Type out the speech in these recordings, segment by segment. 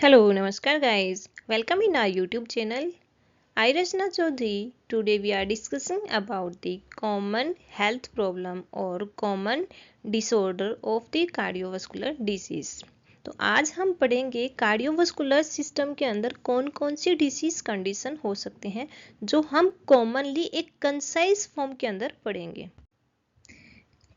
Hello, Namaskar guys. Welcome in our YouTube channel. I Rachna Chaudhary. Today we are discussing about the common health problem or common disorder of the cardiovascular disease. तो आज हम पढ़ेंगे cardiovascular system के अंदर कौन कौन सी disease condition हो सकते हैं जो हम कॉमनली एक कंसाइज फॉर्म के अंदर पढ़ेंगे।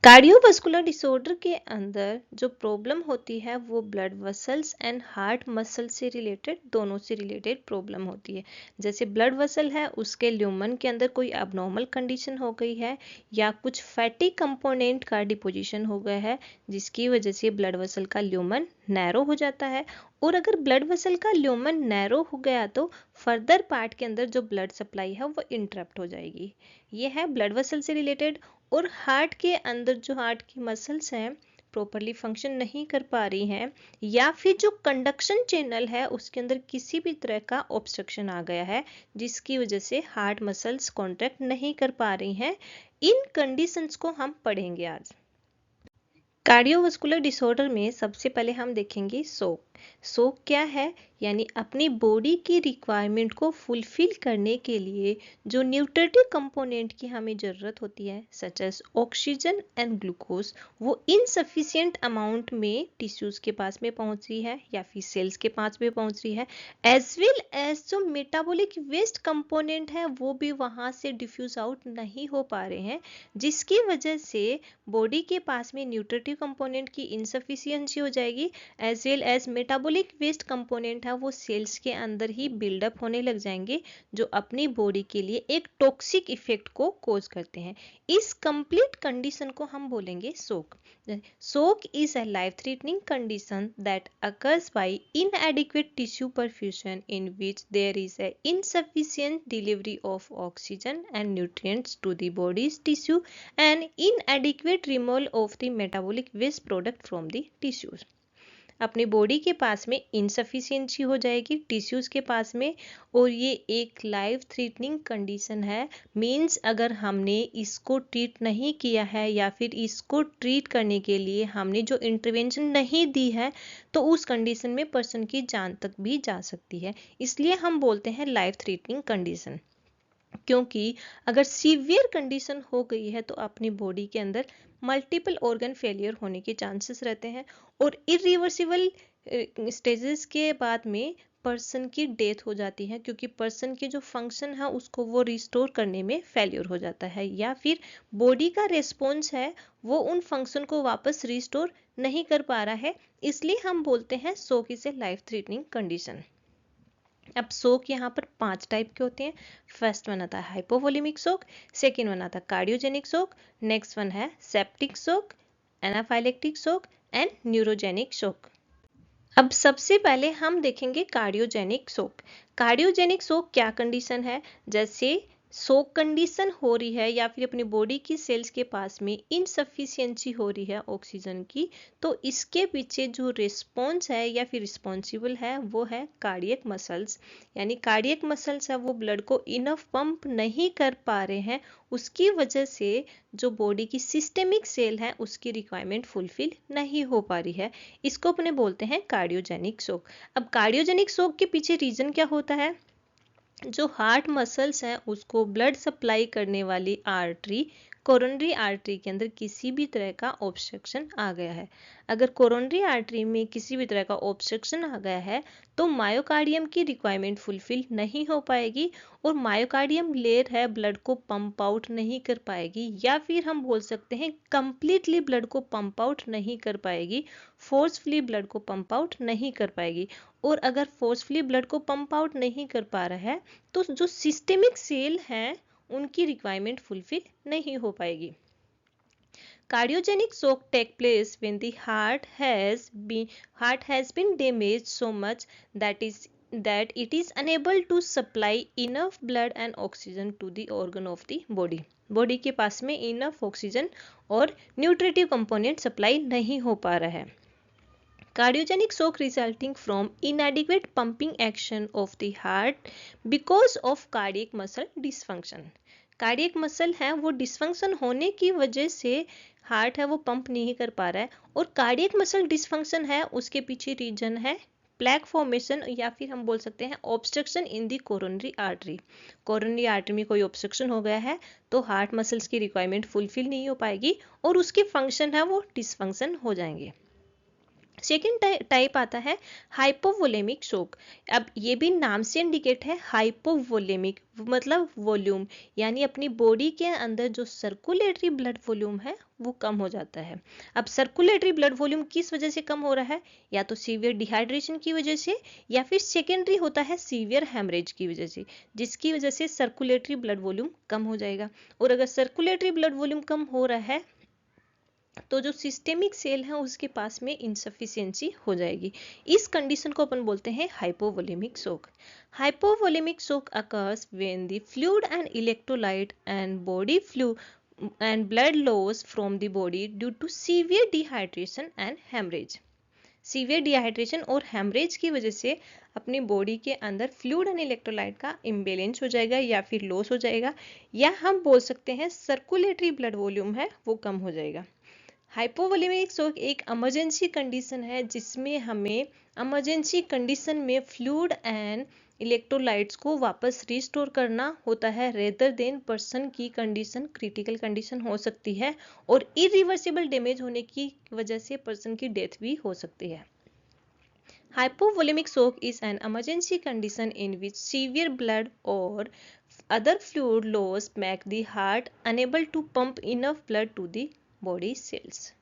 कार्डियोवास्कुलर डिसऑर्डर के अंदर जो प्रॉब्लम होती है वो blood vessels and heart muscle से रिलेटेड दोनों से रिलेटेड प्रॉब्लम होती है। जैसे ब्लड वेसल है उसके ल्यूमन के अंदर कोई अबनॉर्मल कंडीशन हो गई है या कुछ फैटी कंपोनेंट का डिपोजिशन हो गया है जिसकी वजह से ब्लड वेसल का ल्यूमन नैरो हो जाता है। और अगर ब्लड वेसल का ल्यूमन नैरो हो गया तो फर्दर पार्ट के अंदर जो ब्लड सप्लाई है वो इंटरप्ट हो जाएगी। ये है ब्लड वेसल से रिलेटेड। और हार्ट के अंदर जो हार्ट की मसल्स हैं प्रॉपरली फंक्शन नहीं कर पा रही हैं या फिर जो कंडक्शन चैनल है उसके अंदर किसी भी तरह का ऑब्स्ट्रक्शन आ गया है जिसकी वजह से हार्ट मसल्स कॉन्ट्रैक्ट नहीं कर पा रही हैं, इन कंडीशंस को हम पढ़ेंगे आज। कार्डियोवास्कुलर डिसऑर्डर में सबसे पहले हम देखेंगे शोक। शोक क्या है? यानी अपनी बॉडी की रिक्वायरमेंट को फुलफिल करने के लिए जो न्यूट्रिटिव कंपोनेंट की हमें ज़रूरत होती है such as oxygen and glucose वो इनसफिशिएंट अमाउंट में टिश्यूज़ के पास में पहुंच रही है या फिर सेल्स के पास में पहुंच रही है, एज वेल एज जो मेटाबॉलिक वेस्ट कंपोनेंट है वो भी वहां से डिफ्यूज आउट नहीं हो पा रहे हैं जिसकी वजह से बॉडी के पास में न्यूट्रिटिव कंपोनेंट की इनसफिशियंसी हो जाएगी, as well as metabolic waste component है वो सेल्स के अंदर ही बिल्डअप होने लग जाएंगे जो अपनी बॉडी के लिए एक टॉक्सिक इफेक्ट को कोज करते हैं। इस कंप्लीट कंडीशन को हम बोलेंगे शोक। शोक is a life threatening condition that occurs by inadequate tissue perfusion in which there is a insufficient delivery of oxygen and nutrients to the body's tissue and inadequate removal of the metabolic waste product from the tissues। अपनी body के पास में insufficiency हो जाएगी tissues के पास में और ये एक लाइफ थ्रेटनिंग कंडीशन है। मींस अगर हमने इसको ट्रीट नहीं किया है या फिर इसको ट्रीट करने के लिए हमने जो इंटरवेंशन नहीं दी है तो उस कंडीशन में पर्सन की जान तक भी जा सकती है, इसलिए हम बोलते हैं लाइफ थ्रेटनिंग कंडीशन। क्योंकि अगर सीवियर कंडीशन हो गई है तो अपनी बॉडी के अंदर मल्टीपल ऑर्गन फेलियर होने के चांसेस रहते हैं और इरिवर्सिबल स्टेजेस के बाद में पर्सन की डेथ हो जाती है क्योंकि पर्सन की जो फंक्शन है उसको वो रिस्टोर करने में फेलियर हो जाता है या फिर बॉडी का रेस्पॉन्स है वो उन फंक्शन को वापस रिस्टोर नहीं कर पा रहा है, इसलिए हम बोलते हैं शोक is a life threatening condition. अब शोक यहाँ पर 5 टाइप के होते हैं। फर्स्ट वन आता है हाइपोवोलेमिक शोक, सेकेंड वन आता है कार्डियोजेनिक शोक, नेक्स्ट वन है सेप्टिक शोक, एनाफाइलेक्टिक शोक एंड न्यूरोजेनिक शोक। अब सबसे पहले हम देखेंगे कार्डियोजेनिक शोक। कार्डियोजेनिक शोक क्या कंडीशन है? जैसे शोक कंडीशन हो रही है या फिर अपनी बॉडी की सेल्स के पास में इनसफिशियंसी हो रही है ऑक्सीजन की, तो इसके पीछे जो रिस्पॉन्स है या फिर रिस्पॉन्सिबल है वो है कार्डियक मसल्स। यानी कार्डियक मसल्स है वो ब्लड को इनफ पंप नहीं कर पा रहे हैं, उसकी वजह से जो बॉडी की सिस्टेमिक सेल है उसकी रिक्वायरमेंट फुलफिल नहीं हो पा रही है, इसको अपने बोलते हैं कार्डियोजेनिक शोक। अब कार्डियोजेनिक शोक के पीछे रीजन क्या होता है? जो हार्ट मसल्स हैं उसको ब्लड सप्लाई करने वाली आर्टरी कोरोनरी आर्टरी के अंदर किसी भी तरह का ऑब्स्ट्रक्शन आ गया है। अगर कोरोनरी आर्टरी में किसी भी तरह का ऑब्स्ट्रक्शन आ गया है तो मायोकार्डियम की रिक्वायरमेंट फुलफिल नहीं हो पाएगी और मायोकार्डियम लेयर है ब्लड को पंप आउट नहीं कर पाएगी या फिर हम बोल सकते हैं कंप्लीटली ब्लड को पंप आउट नहीं कर पाएगी, फोर्सफुली ब्लड को पंप आउट नहीं कर पाएगी। और अगर फोर्सफुली ब्लड को पंप आउट नहीं कर पा रहा है तो जो सिस्टेमिक सेल हैं उनकी रिक्वायरमेंट फुलफिल नहीं हो पाएगी। Cardiogenic shock take place when the heart has been damaged so much that it is unable to supply enough blood and oxygen to the organ of the body। Body के पास में enough oxygen और nutritive component supply नहीं हो पा रहा है। Cardiogenic shock resulting from inadequate pumping action of the heart because of cardiac muscle dysfunction। Cardiac muscle है वो डिसफंक्शन होने की वजह से हार्ट है वो पंप नहीं कर पा रहा है और कार्डियक मसल डिसफंक्शन है उसके पीछे रीजन है प्लैक फॉर्मेशन या फिर हम बोल सकते हैं ऑब्स्ट्रक्शन इन दी कोरोनरी आर्टरी। कोरोनरी आर्टरी में कोई ऑब्स्ट्रक्शन हो गया है तो हार्ट मसल्स की रिक्वायरमेंट फुलफिल नहीं हो पाएगी और उसके फंक्शन है वो डिसफंक्शन हो जाएंगे। सेकेंड टाइप आता है हाइपोवोलेमिक शोक। अब ये भी नाम से इंडिकेट है, हाइपोवोलेमिक मतलब वॉल्यूम, यानी अपनी बॉडी के अंदर जो सर्कुलेटरी ब्लड वॉल्यूम है वो कम हो जाता है। अब सर्कुलेटरी ब्लड वॉल्यूम किस वजह से कम हो रहा है, या तो सीवियर डिहाइड्रेशन की वजह से या फिर सेकेंडरी होता है सीवियर हेमरेज की वजह से, जिसकी वजह से सर्कुलेटरी ब्लड वॉल्यूम कम हो जाएगा। और अगर सर्कुलेटरी ब्लड वॉल्यूम कम हो रहा है तो जो सिस्टेमिक सेल है उसके पास में इनसफिशियंसी हो जाएगी। इस कंडीशन को अपन बोलते हैं हाइपोवोलेमिक शोक। हाइपोवोलेमिक शोक occurs when the fluid and electrolyte and body flu and blood loss from the body due to severe dehydration and hemorrhage। Severe dehydration और हेमरेज की वजह से अपनी बॉडी के अंदर फ्लूइड एंड इलेक्ट्रोलाइट का इम्बेलेंस हो जाएगा या फिर लॉस हो जाएगा, या हम बोल सकते हैं सर्कुलेटरी ब्लड वॉल्यूम है वो कम हो जाएगा। हाइपोवोलेमिक शोक एक इमरजेंसी कंडीशन है जिसमें हमें इमरजेंसी कंडीशन में फ्लूइड एंड इलेक्ट्रोलाइट्स को वापस रिस्टोर करना होता है, रेदर देन पर्सन की कंडीशन क्रिटिकल कंडीशन हो सकती है और इरिवर्सिबल डैमेज होने की वजह से पर्सन की डेथ भी हो सकती है। Hypovolemic shock is an emergency condition in which severe blood or other fluid loss make the heart unable to pump enough blood to the body cells।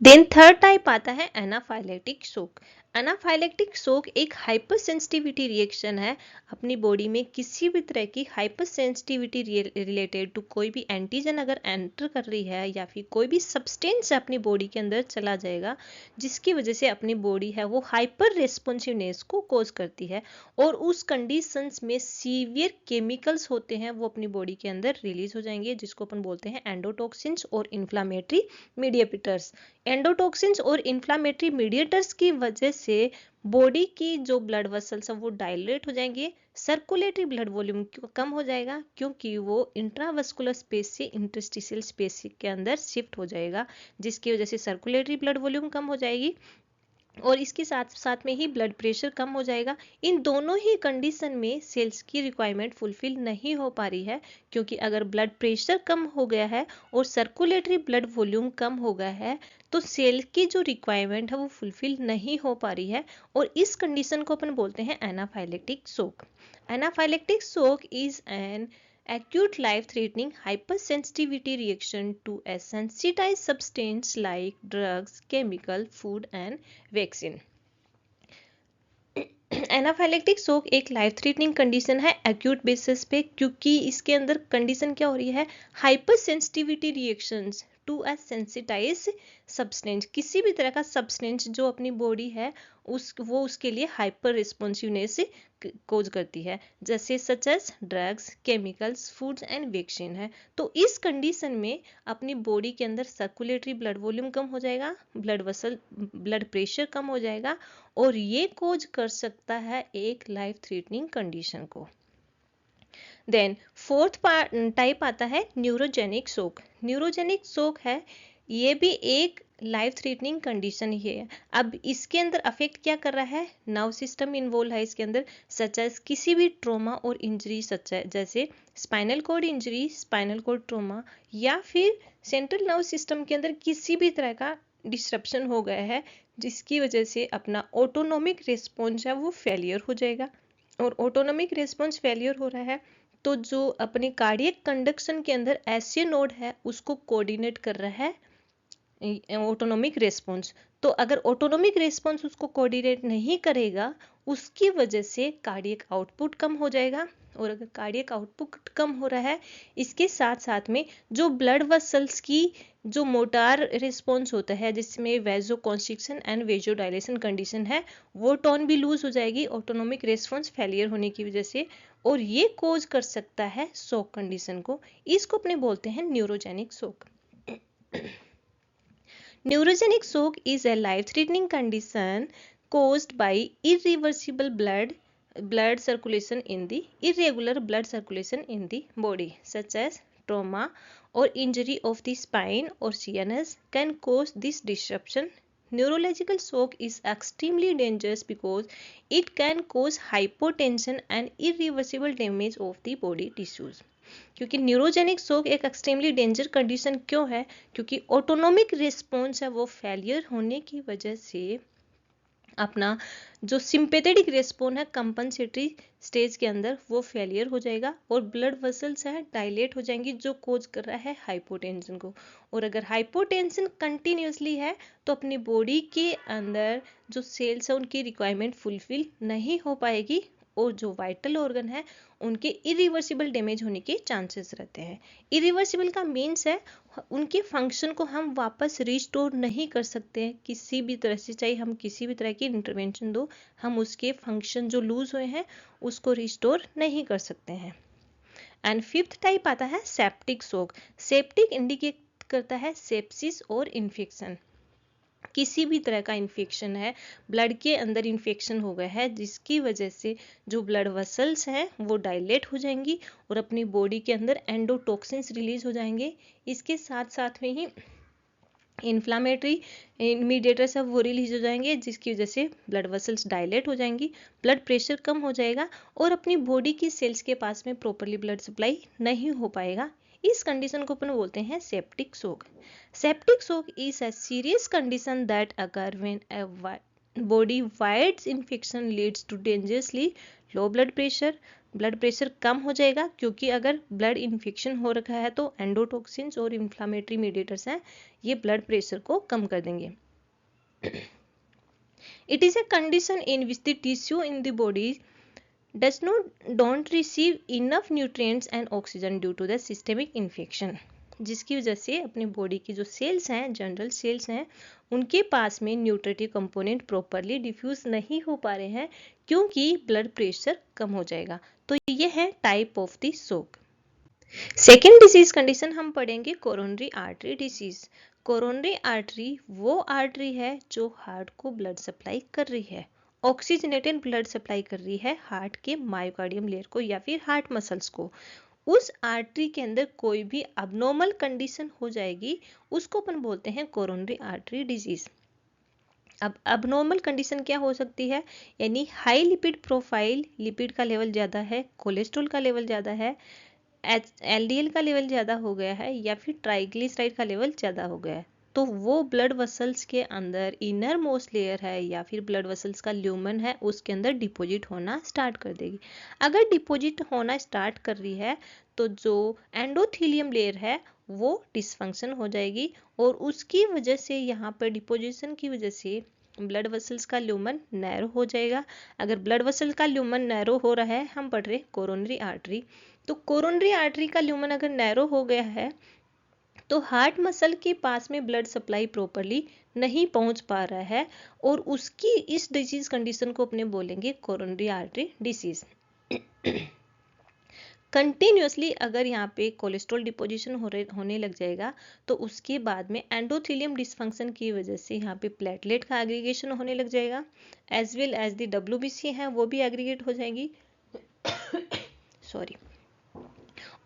Then third type आता है anaphylactic शोक। Anaphylactic shock एक hyper sensitivity reaction है। अपनी body में किसी भी तरह की हाइपर सेंसिटिविटी रिलेटेड टू कोई भी एंटीजन अगर एंटर कर रही है या फिर कोई भी सब्सटेंस अपनी बॉडी के अंदर चला जाएगा जिसकी वजह से अपनी बॉडी है वो हाइपर रेस्पॉन्सिवनेस को कोज करती है और उस कंडीशंस में सीवियर केमिकल्स होते हैं वो अपनी बॉडी के अंदर रिलीज हो जाएंगे, जिसको अपन बोलते हैं एंडोटॉक्सिन्स और इन्फ्लामेटरी मीडिएटर्स। एंडोटॉक्सिन्स और इन्फ्लामेटरी मीडिएटर्स की वजह से बॉडी की जो ब्लड वेसल्स है वो डायलेट हो जाएंगे, सर्कुलेटरी ब्लड वॉल्यूम कम हो जाएगा क्योंकि वो इंट्रावस्कुलर स्पेस से इंटरस्टिशियल स्पेस के अंदर शिफ्ट हो जाएगा, जिसकी वजह से सर्कुलेटरी ब्लड वॉल्यूम कम हो जाएगी और इसके साथ साथ में ही ब्लड प्रेशर कम हो जाएगा। इन दोनों ही कंडीशन में सेल्स की रिक्वायरमेंट फुलफिल नहीं हो पा रही है, क्योंकि अगर ब्लड प्रेशर कम हो गया है और सर्कुलेटरी ब्लड वॉल्यूम कम हो गया है तो सेल की जो रिक्वायरमेंट है वो फुलफिल नहीं हो पा रही है और इस कंडीशन को अपन बोलते हैं एनाफाइलेक्टिक शोक। एनाफाइलेक्टिक शोक is an acute life-threatening hypersensitivity reaction to a sensitized substance like drugs, chemical, food and vaccine। Anaphylactic shock एक लाइफ थ्रेटनिंग कंडीशन है एक्यूट बेसिस पे, क्योंकि इसके अंदर कंडीशन क्या हो रही है, hyper sensitivity reactions to a sensitize substance. किसी भी तरह का सब्सटेंस जो अपनी बॉडी है वो उसके लिए हाइपर रिस्पॉन्सिवनेस कोज करती है, जैसे such as drugs, chemicals, foods and vaccine है। तो इस कंडीशन में अपनी बॉडी के अंदर सर्कुलेटरी ब्लड वॉल्यूम कम हो जाएगा, ब्लड प्रेशर कम हो जाएगा और ये कोज कर सकता है एक लाइफ थ्रेटनिंग कंडीशन को। देन फोर्थ टाइप आता है न्यूरोजेनिक शोक। न्यूरोजेनिक शोक है, ये भी एक लाइफ थ्रेटनिंग कंडीशन ही है। अब इसके अंदर अफेक्ट क्या कर रहा है, नर्व सिस्टम इन्वॉल्व है इसके अंदर, सच एज किसी भी ट्रोमा और इंजरी, सच है जैसे spinal cord injury, spinal cord trauma, या फिर सेंट्रल नर्व सिस्टम के अंदर किसी भी तरह का डिस्ट्रप्शन हो गया है जिसकी वजह से अपना ऑटोनोमिक रिस्पॉन्स है वो फेलियर हो जाएगा। और ऑटोनोमिक रिस्पॉन्स फेलियर हो रहा है तो जो अपने कार्डियक कंडक्शन के अंदर ऐसे नोड है उसको कोऑर्डिनेट कर रहा है ऑटोनोमिक रेस्पॉन्स। तो अगर ऑटोनोमिक रेस्पॉन्स उसको कोऑर्डिनेट नहीं करेगा उसकी वजह से कार्डियक आउटपुट कम हो जाएगा, और अगर कार्डियक आउटपुट कम हो रहा है इसके साथ साथ में जो ब्लड वेसल्स की जो मोटार रिस्पॉन्स होता है जिसमें वेजो कॉन्स्ट्रिक्शन एंड वेजो डायलेशन कंडीशन है वो टोन भी लूज हो जाएगी ऑटोनोमिक रेस्पॉन्स फेलियर होने की वजह से, और ये कोज कर सकता है शोक कंडीशन को। इसको अपने बोलते हैं न्यूरोजेनिक शोक। Neurogenic shock is a life-threatening condition caused by irreversible blood blood circulation in the irregular blood circulation in the body such as trauma or injury of the spine or CNS can cause this disruption. Neurological shock is extremely dangerous because it can cause hypotension and irreversible damage of the body tissues. क्योंकि neurogenic shock एक extremely danger condition क्यों है, क्योंकि autonomic response है वो failure होने की वजह से अपना जो सिंपेथेटिक रिस्पॉन्स है कंपनसेटरी स्टेज के अंदर वो फेलियर हो जाएगा और ब्लड वेसल्स है डायलेट हो जाएंगी जो कोज कर रहा है हाइपोटेंशन को। और अगर हाइपोटेंशन कंटिन्यूसली है तो अपनी बॉडी के अंदर जो सेल्स है उनकी रिक्वायरमेंट फुलफिल नहीं हो पाएगी और जो वाइटल ऑर्गन है उनके इरिवर्सिबल डैमेज होने के चांसेस रहते हैं। इरिवर्सिबल का मीन्स है उनके फंक्शन को हम वापस रिस्टोर नहीं कर सकते हैं किसी भी तरह से, चाहे हम किसी भी तरह की इंटरवेंशन दो, हम उसके फंक्शन जो लूज हुए हैं उसको रिस्टोर नहीं कर सकते हैं। एंड फिफ्थ टाइप आता है सेप्टिक शॉक। सेप्टिक इंडिकेट करता है सेप्सिस और इन्फेक्शन। किसी भी तरह का इन्फेक्शन है, ब्लड के अंदर इन्फेक्शन हो गया है जिसकी वजह से जो ब्लड वेसल्स हैं वो डायलेट हो जाएंगी और अपनी बॉडी के अंदर एंडोटॉक्सिन्स रिलीज हो जाएंगे। इसके साथ साथ में ही इन्फ्लामेटरी मीडिएटर्स है वो रिलीज हो जाएंगे जिसकी वजह से ब्लड वेसल्स डायलेट हो जाएंगी, ब्लड प्रेशर कम हो जाएगा और अपनी बॉडी की सेल्स के पास में प्रॉपरली ब्लड सप्लाई नहीं हो पाएगा। इस कंडीशन को अपन बोलते हैं septic shock. Septic shock is a serious condition that occur when a body wide infection leads to dangerously low blood pressure. Blood pressure कम हो जाएगा क्योंकि अगर ब्लड इन्फेक्शन हो रखा है तो एंडोटॉक्सिन्स और इन्फ्लामेटरी मीडिएटर्स हैं ये ब्लड प्रेशर को कम कर देंगे। It is a condition in which the tissue in the body don't receive enough nutrients and oxygen due to the systemic infection, जिसकी वजह से अपनी बॉडी की जो सेल्स हैं, जनरल सेल्स हैं, उनके पास में न्यूट्रिटिव कंपोनेंट प्रॉपरली डिफ्यूज नहीं हो पा रहे हैं क्योंकि ब्लड प्रेशर कम हो जाएगा। तो ये है type of the shock. Second disease condition हम पढ़ेंगे coronary artery disease. Coronary artery वो आर्टरी है जो हार्ट को ब्लड सप्लाई कर रही है, ऑक्सीजनेटेड ब्लड सप्लाई कर रही है हार्ट के मायोकार्डियम लेयर को या फिर हार्ट मसल्स को। उस आर्टरी के अंदर कोई भी अबनॉर्मल कंडीशन हो जाएगी उसको अपन बोलते हैं कोरोनरी आर्टरी डिजीज। अब अबनॉर्मल कंडीशन क्या हो सकती है, यानी हाई लिपिड प्रोफाइल, लिपिड का लेवल ज़्यादा है, कोलेस्ट्रॉल का लेवल ज़्यादा है, एलडीएल का लेवल ज़्यादा हो गया है या फिर ट्राइग्लिसराइड का लेवल ज़्यादा हो गया है, तो वो ब्लड वेसल्स के अंदर इनर मोस्ट लेयर है या फिर ब्लड वेसल्स का ल्यूमन है उसके अंदर डिपॉजिट होना स्टार्ट कर देगी। अगर डिपॉजिट होना स्टार्ट कर रही है तो जो एंडोथीलियम लेयर है वो डिसफंक्शन हो जाएगी और उसकी वजह से यहाँ पर डिपोजिशन की वजह से ब्लड वेसल्स का ल्यूमन नैरो हो जाएगा। अगर ब्लड वेसल का ल्यूमन नैरो हो रहा है, हम पढ़ रहे कोरोनरी आर्टरी, तो कोरोनरी आर्टरी का ल्यूमन अगर नैरो हो गया है तो हार्ट मसल के पास में ब्लड सप्लाई प्रॉपरली नहीं पहुंच पा रहा है और उसकी इस डिजीज कंडीशन को अपने बोलेंगे कोरोनरी आर्टरी डिसीज। कंटिन्यूसली अगर यहाँ पे कोलेस्ट्रॉल डिपोजिशन होने लग जाएगा तो उसके बाद में एंडोथेलियम डिसफंक्शन की वजह से यहाँ पे प्लेटलेट का एग्रीगेशन होने लग जाएगा, as well as the WBC है वो भी एग्रीगेट हो जाएगी सॉरी,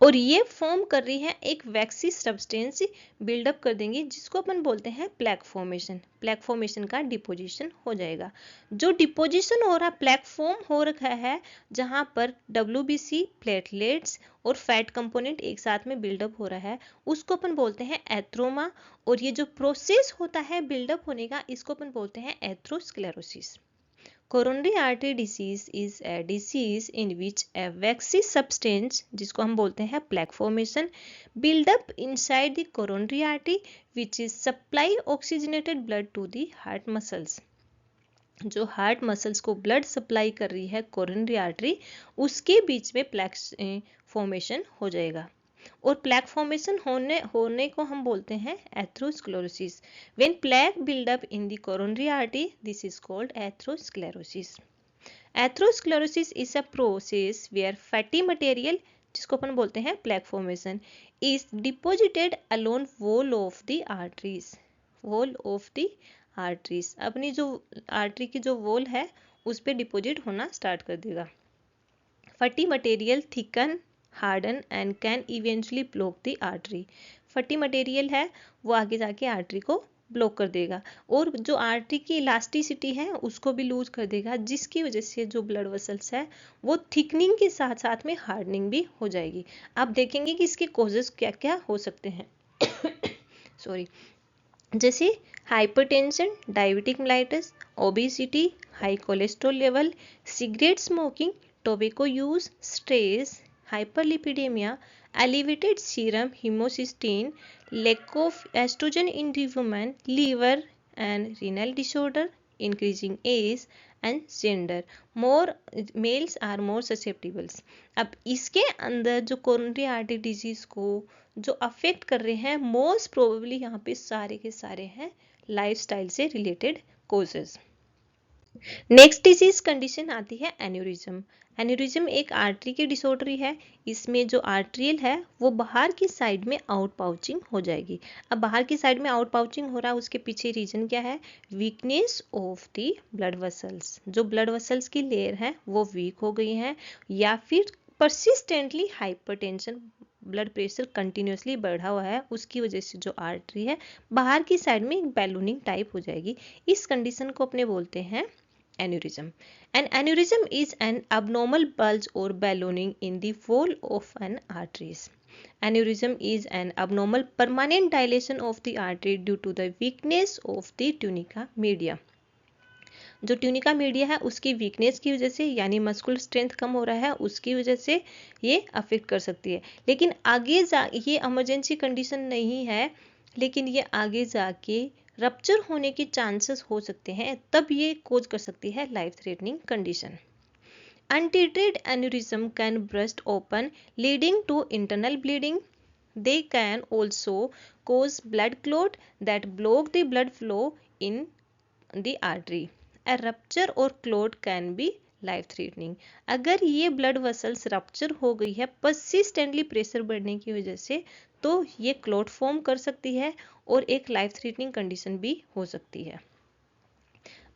और ये फॉर्म कर रही है एक वैक्सी सब्सटेंस बिल्डअप कर देंगी जिसको अपन बोलते हैं प्लेक फॉर्मेशन। प्लेक फॉर्मेशन का डिपोजिशन हो जाएगा। जो डिपोजिशन हो रहा प्लेक फॉर्म हो रखा है जहां पर WBC, प्लेटलेट्स और फैट कंपोनेंट एक साथ में बिल्डअप हो रहा है उसको अपन बोलते हैं एथ्रोमा, और ये जो प्रोसेस होता है बिल्डअप होने का इसको अपन बोलते हैं atherosclerosis. Coronary artery disease is a disease in which a waxy substance जिसको हम बोलते हैं plaque formation build up inside the coronary artery which is supply oxygenated blood to the heart muscles। जो हार्ट मसल्स को blood supply कर रही है coronary artery उसके बीच में प्लेक फॉर्मेशन हो जाएगा और प्लेक फॉर्मेशन होने को हम बोलते हैं atherosclerosis. When plaque build up in the coronary artery this is called atherosclerosis. Atherosclerosis is a process where fatty material जिसको अपन बोलते हैं plaque formation is deposited along wall of the arteries. Wall of the arteries, अपनी जो artery की जो wall है उस पर डिपॉजिट होना स्टार्ट कर देगा। फटी material thicken, harden and can eventually block the artery. फटी मटेरियल है वो आगे जाके आर्टरी को ब्लॉक कर देगा और जो आर्टरी की इलास्टिसिटी है उसको भी लूज कर देगा, जिसकी वजह से जो ब्लड वेसल्स है वो थिकनिंग के साथ साथ में हार्डनिंग भी हो जाएगी। आप देखेंगे कि इसके कॉजेस क्या क्या हो सकते हैं। सॉरी, जैसे hypertension, diabetic mellitus, obesity, high cholesterol level, cigarette smoking, tobacco use, stress, hyperlipidemia, elevated serum homocysteine, lack of estrogen in the woman, liver and renal disorder, increasing age and gender, more males are more susceptible। अब इसके अंदर जो coronary artery disease को जो affect कर रहे हैं most probably यहाँ पे सारे के सारे हैं लाइफस्टाइल से related causes. Next disease condition आती है एन्यूरिज्म। एन्यूरिज्म एक आर्टरी की डिसऑर्डर है। इसमें जो आर्टरियल है वो बाहर की साइड में आउट पाउचिंग हो जाएगी। अब बाहर की साइड में आउट पाउचिंग हो रहा है, उसके पीछे रीजन क्या है? Weakness of the blood vessels. जो ब्लड वेसल्स की लेयर है वो वीक हो गई है, या फिर persistently hypertension, blood pressure continuously बढ़ा हुआ है, उसकी वजह से जो आर्टरी है बाहर की साइड में एक बैलूनिंग टाइप हो जाएगी। इस कंडीशन को अपने बोलते हैं aneurysm. An aneurysm is an abnormal bulge or ballooning in the wall of an arteries. Aneurysm is an abnormal permanent dilation of the artery due to the weakness of the tunica media. जो tunica media है उसकी weakness की वजह से, यानी muscular strength कम हो रहा है, उसकी वजह से ये अफेक्ट कर सकती है। लेकिन आगे ये इमरजेंसी कंडीशन नहीं है, लेकिन ये आगे जाके रप्चर होने के चांसेस हो सकते हैं, तब ये कोज कर सकती है life threatening condition. Untreated aneurysm can burst open, leading to internal bleeding. They can also cause blood clot that block the blood flow in the artery. A rupture or clot can be life threatening. अगर ये blood vessels rupture हो गई है persistently pressure बढ़ने की वजह से, तो ये क्लॉट फॉर्म कर सकती है और एक लाइफ थ्रेटनिंग कंडीशन भी हो सकती है।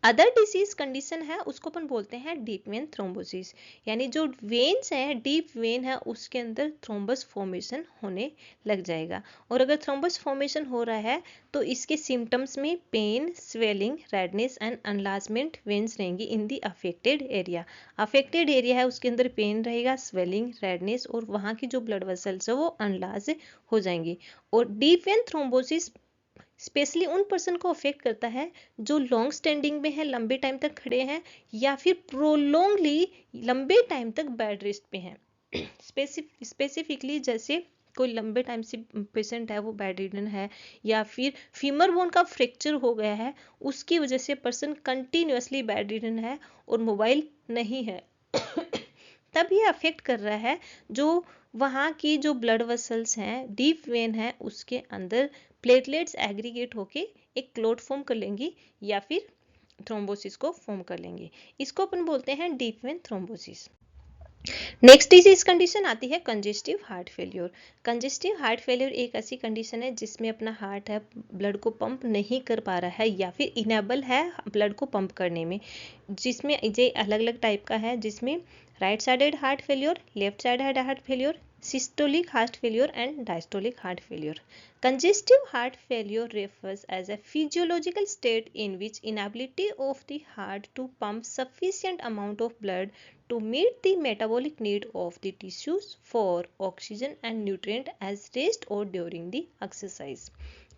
अदर डिसीज कंडीशन है उसको अपन बोलते हैं डीप वेन थ्रोम्बोसिस, यानी जो वेन्स है, डीप वेन है, उसके अंदर थ्रोम्बस फॉर्मेशन होने लग जाएगा। और अगर थ्रोम्बस फॉर्मेशन हो रहा है तो इसके सिम्टम्स में pain, swelling, redness and enlargement veins रहेंगी in the affected area. Affected area है उसके अंदर पेन रहेगा, स्वेलिंग, रेडनेस, और वहाँ की जो ब्लड वेसल्स है वो अनलार्ज हो जाएंगी। और डीप वेन थ्रोम्बोसिस स्पेशली उन पर्सन को अफेक्ट करता है जो लॉन्ग स्टैंडिंग में है, लंबे टाइम तक खड़े हैं, या फिर प्रोलोंगली लंबे टाइम तक बेड रेस्ट पे हैं। स्पेसिफिकली जैसे कोई लंबे टाइम से पेशेंट है वो बेड रिडन है, या फिर फीमर बोन का फ्रैक्चर हो गया है, उसकी वजह से पर्सन कंटिन्यूसली बेड रिडन है और मोबाइल नहीं है, तब ये अफेक्ट कर रहा है जो वहाँ की जो ब्लड वेसल्स हैं, डीप वेन है, उसके अंदर प्लेटलेट्स एग्रीगेट होके एक क्लॉट फॉर्म कर लेंगी या फिर थ्रोम्बोसिस को फॉर्म कर लेंगे। इसको अपन बोलते हैं deep vein thrombosis. Next disease condition आती है congestive heart failure. Congestive heart failure एक ऐसी कंडीशन है जिसमें अपना हार्ट है ब्लड को पंप नहीं कर पा रहा है, या फिर इनेबल है ब्लड को पंप करने में, जिसमें ये अलग अलग टाइप का है, जिसमें right sided heart failure, left sided heart failure, systolic heart failure and diastolic heart failure. Congestive heart failure refers as a physiological state in which inability of the heart to pump sufficient amount of blood to meet the metabolic need of the tissues for oxygen and nutrient as rest or during the exercise.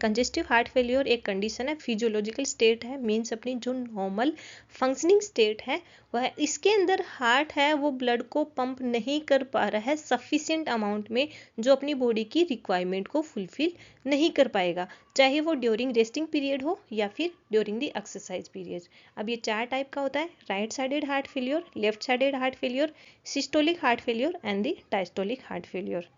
Congestive heart failure एक condition है, physiological state है, means अपनी जो normal functioning state है वह, इसके अंदर heart है वो ब्लड को पंप नहीं कर पा रहा है सफिशिएंट अमाउंट में, जो अपनी बॉडी की रिक्वायरमेंट को फुलफिल नहीं कर पाएगा, चाहे वो ड्यूरिंग रेस्टिंग पीरियड हो या फिर ड्यूरिंग द एक्सरसाइज पीरियड। अब ये चार टाइप का होता है: right sided heart failure, left sided heart failure, systolic heart failure and the diastolic heart failure.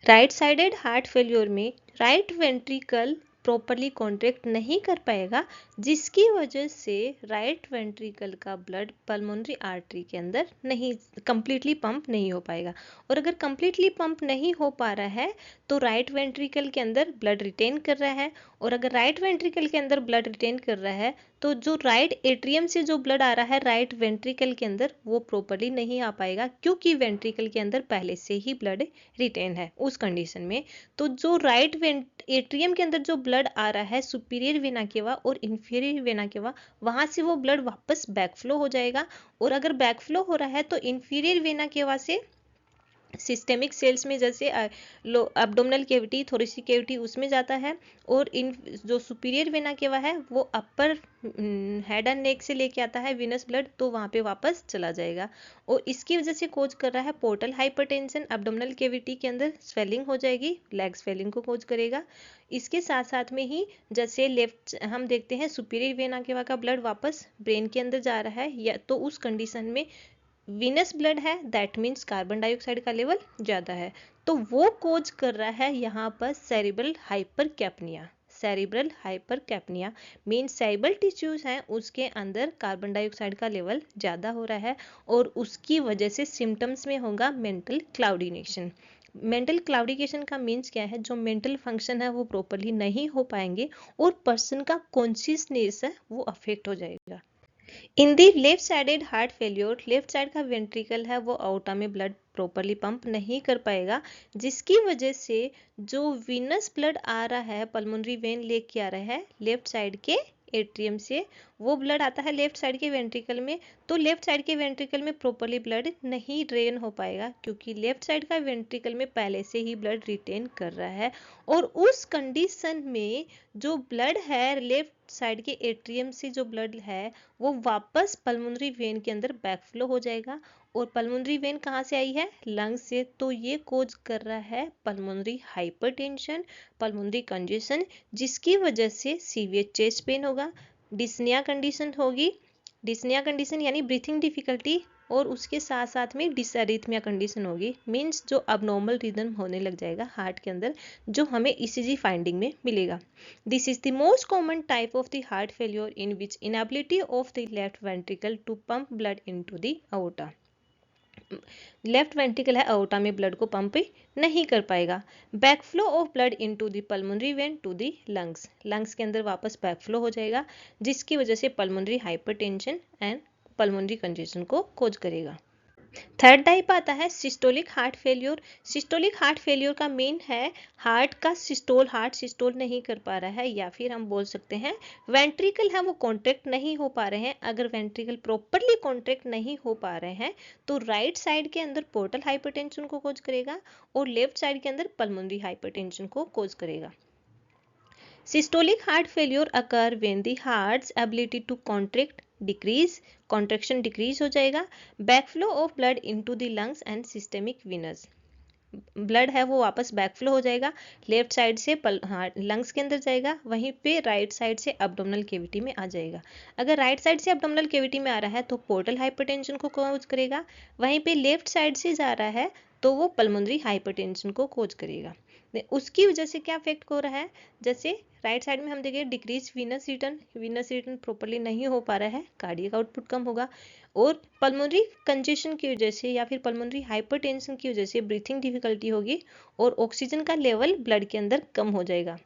Right sided heart failure में राइट वेंट्रिकल प्रॉपरली कॉन्ट्रैक्ट नहीं कर पाएगा, जिसकी वजह से राइट वेंट्रिकल का ब्लड पल्मोनरी आर्टरी के अंदर नहीं कंप्लीटली पंप नहीं हो पाएगा। और अगर कंप्लीटली पंप नहीं हो पा रहा है तो राइट वेंट्रिकल के अंदर ब्लड रिटेन कर रहा है, और अगर राइट वेंट्रिकल के अंदर ब्लड रिटेन कर रहा है तो जो राइट एट्रियम से जो ब्लड आ रहा है राइट वेंट्रिकल के अंदर वो प्रॉपरली नहीं आ पाएगा, क्योंकि वेंट्रिकल के अंदर पहले से ही ब्लड रिटेन है। उस कंडीशन में तो जो राइट एट्रियम के अंदर जो ब्लड आ रहा है सुपीरियर वेना केवा और इंफीरियर वेना केवा, वहां से वो ब्लड वापस बैकफ्लो हो जाएगा। और अगर बैकफ्लो हो रहा है तो इंफीरियर वेना केवा से सिस्टेमिक सेल्स में, जैसे एब्डोमिनल कैविटी, थोरेसिक कैविटी, उसमें जाता है। और इन जो सुपीरियर वेना केवा है वो अपर हेड एंड नेक से लेके आता है विनस ब्लड, तो वहाँ पे वापस चला जाएगा। और इसकी वजह से कोज कर रहा है पोर्टल हाइपरटेंशन, एब्डोमिनल कैविटी के अंदर स्वेलिंग हो जाएगी, लेग स्वेलिंग को कोज करेगा। इसके साथ साथ में ही जैसे लेफ्ट हम देखते हैं सुपीरियर वेना केवा का ब्लड वापस ब्रेन के अंदर जा रहा है, या तो उस कंडीशन में विनस ब्लड है, दैट मीन्स कार्बन डाइऑक्साइड का लेवल ज्यादा है, तो वो कोज कर रहा है यहाँ पर cerebral hypercapnia. Cerebral hypercapnia means cerebral tissues हैं उसके अंदर कार्बन डाइऑक्साइड का लेवल ज्यादा हो रहा है, और उसकी वजह से सिम्टम्स में होगा मेंटल क्लाउडिनेशन। मेंटल क्लाउडिकेशन का मीन्स क्या है, जो मेंटल फंक्शन है वो प्रॉपरली नहीं हो पाएंगे और पर्सन का कॉन्शियसनेस है वो अफेक्ट हो जाएगा। In the left sided heart failure, left side का वेंट्रिकल है वो आउटा में ब्लड प्रॉपरली पंप नहीं कर पाएगा, जिसकी वजह से जो विनस ब्लड आ रहा है पल्मोनरी वेन लेके आ रहा है लेफ्ट साइड के एट्रियम से, वो ब्लड आता है लेफ्ट साइड के वेंट्रिकल में, तो लेफ्ट साइड के वेंट्रिकल में प्रॉपरली ब्लड नहीं ड्रेन हो पाएगा, क्योंकि लेफ्ट साइड का वेंट्रिकल में पहले से ही ब्लड रिटेन कर रहा है। और उस कंडीशन में जो ब्लड है लेफ्ट साइड के एट्रियम से जो ब्लड है वो वापस पल्मोनरी वेन के अंदर बैकफ्लो हो जाएगा। और पल्मोनरी वेन कहाँ से आई है, लंग्स से, तो ये कोज कर रहा है पल्मोनरी हाइपरटेंशन, पल्मोनरी कंजेशन, जिसकी वजह से सीवियर चेस्ट पेन होगा, डिस्निया कंडीशन होगी, डिस्निया कंडीशन यानी ब्रीथिंग डिफिकल्टी, और उसके साथ साथ में डिसअरिथमिया कंडीशन होगी, मीन्स जो अबनॉर्मल रिदम होने लग जाएगा हार्ट के अंदर, जो हमें ईसीजी फाइंडिंग में मिलेगा। This is the most common type of the heart failure in which inability of the left ventricle to pump blood into the aorta. Left ventricle है aorta में ब्लड को पंप नहीं कर पाएगा। Backflow of blood into the pulmonary vein to the lungs, lungs के अंदर वापस backflow हो जाएगा, जिसकी वजह से pulmonary hypertension and pulmonary congestion को कोज करेगा। थर्ड टाइप आता है systolic heart failure. Systolic heart failure का मेन है हार्ट का सिस्टोल, हार्ट सिस्टोल नहीं कर पा रहा है, या फिर हम बोल सकते हैं वेंट्रिकल है वो कॉन्ट्रैक्ट नहीं हो पा रहे हैं। अगर वेंट्रिकल प्रॉपरली कॉन्ट्रैक्ट नहीं हो पा रहे हैं तो राइट साइड के अंदर पोर्टल हाइपरटेंशन को कोज करेगा और लेफ्ट साइड के अंदर पल्मोनरी हाइपरटेंशन को कोज करेगा। Systolic heart failure occur when the heart's ability to contract decrease, contraction decrease हो जाएगा, backflow of blood into the lungs and systemic venous, blood है वो वापस बैकफ्लो हो जाएगा, लेफ्ट साइड से लंग्स के अंदर जाएगा, वहीं पे राइट साइड से एब्डोमिनल कैविटी में आ जाएगा। अगर राइट साइड से एब्डोमिनल कैविटी में आ रहा है तो पोर्टल हाइपरटेंशन को कोज करेगा, वहीं पे लेफ्ट साइड से जा रहा है तो वो पल्मोनरी हाइपरटेंशन को कोज करेगा। उसकी वजह से क्या इफेक्ट हो रहा है, जैसे राइट साइड में हम देखें डिक्रीज वीनस रिटर्न प्रॉपरली नहीं हो पा रहा है, कार्डियक आउटपुट कम होगा, और पल्मोनरी कंजेशन की वजह से या फिर पल्मोनरी हाइपरटेंशन की वजह से ब्रीथिंग डिफिकल्टी होगी और ऑक्सीजन का लेवल ब्लड के अंदर कम हो जाएगा।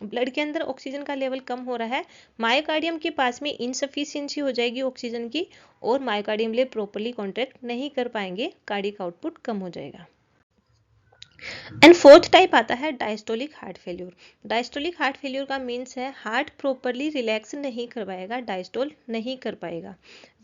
ब्लड के अंदर ऑक्सीजन का लेवल कम हो रहा है, मायोकार्डियम के पास में इनसफिशियंसी हो जाएगी ऑक्सीजन की और मायोकार्डियम ले प्रॉपरली कॉन्ट्रैक्ट नहीं कर पाएंगे, कार्डियक आउटपुट कम हो जाएगा। एंड फोर्थ टाइप आता है diastolic heart failure. Diastolic heart failure का मीन्स है हार्ट प्रॉपरली रिलैक्स नहीं कर पाएगा, डायस्टोल नहीं कर पाएगा।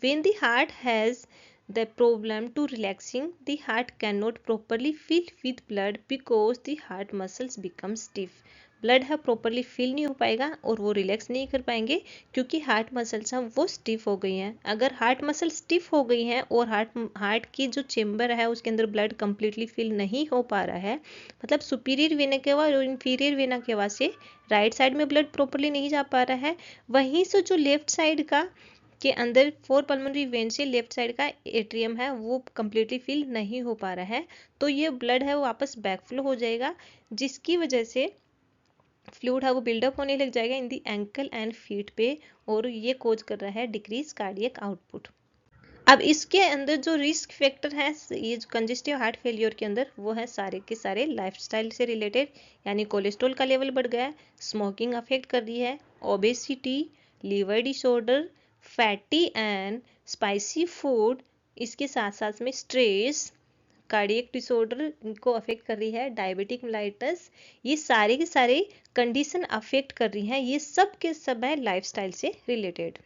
When the heart has the problem to relaxing, the heart cannot properly fill with blood because the heart muscles become stiff. Blood है properly fill नहीं हो पाएगा और वो रिलैक्स नहीं कर पाएंगे क्योंकि हार्ट मसल्स हैं वो स्टिफ हो गई हैं। अगर हार्ट मसल स्टिफ हो गई हैं और हार्ट की जो चेम्बर है उसके अंदर ब्लड कंप्लीटली फिल नहीं हो पा रहा है, मतलब सुपीरियर वेना केवा और इंफीरियर वेना केवा से राइट साइड में ब्लड प्रॉपरली नहीं जा पा रहा है, वहीं से जो लेफ्ट साइड का के अंदर फोर पल्मोनरी वेन से लेफ्ट साइड का एट्रियम है वो कंप्लीटली फिल नहीं हो पा रहा है, तो ये ब्लड है वो वापस बैकफ्लो हो जाएगा, जिसकी वजह से फ्लूइड है वो बिल्डअप होने लग जाएगा in the ankle and feet पे, और ये कोज कर रहा है डिक्रीज कार्डियक आउटपुट। अब इसके अंदर जो रिस्क फैक्टर है ये जो कंजेस्टिव हार्ट फेलियर के अंदर, वो है सारे के सारे लाइफस्टाइल से रिलेटेड, यानी कोलेस्ट्रॉल का लेवल बढ़ गया है, स्मोकिंग अफेक्ट कर रही है, obesity, liver disorder, fatty and spicy food, इसके साथ साथ में स्ट्रेस, कार्डियक डिसऑर्डर इनको अफेक्ट कर रही है, डायबिटिक मेलाइटस, ये सारे के सारे कंडीशन अफेक्ट कर रही हैं, ये सब के सब है लाइफस्टाइल से related.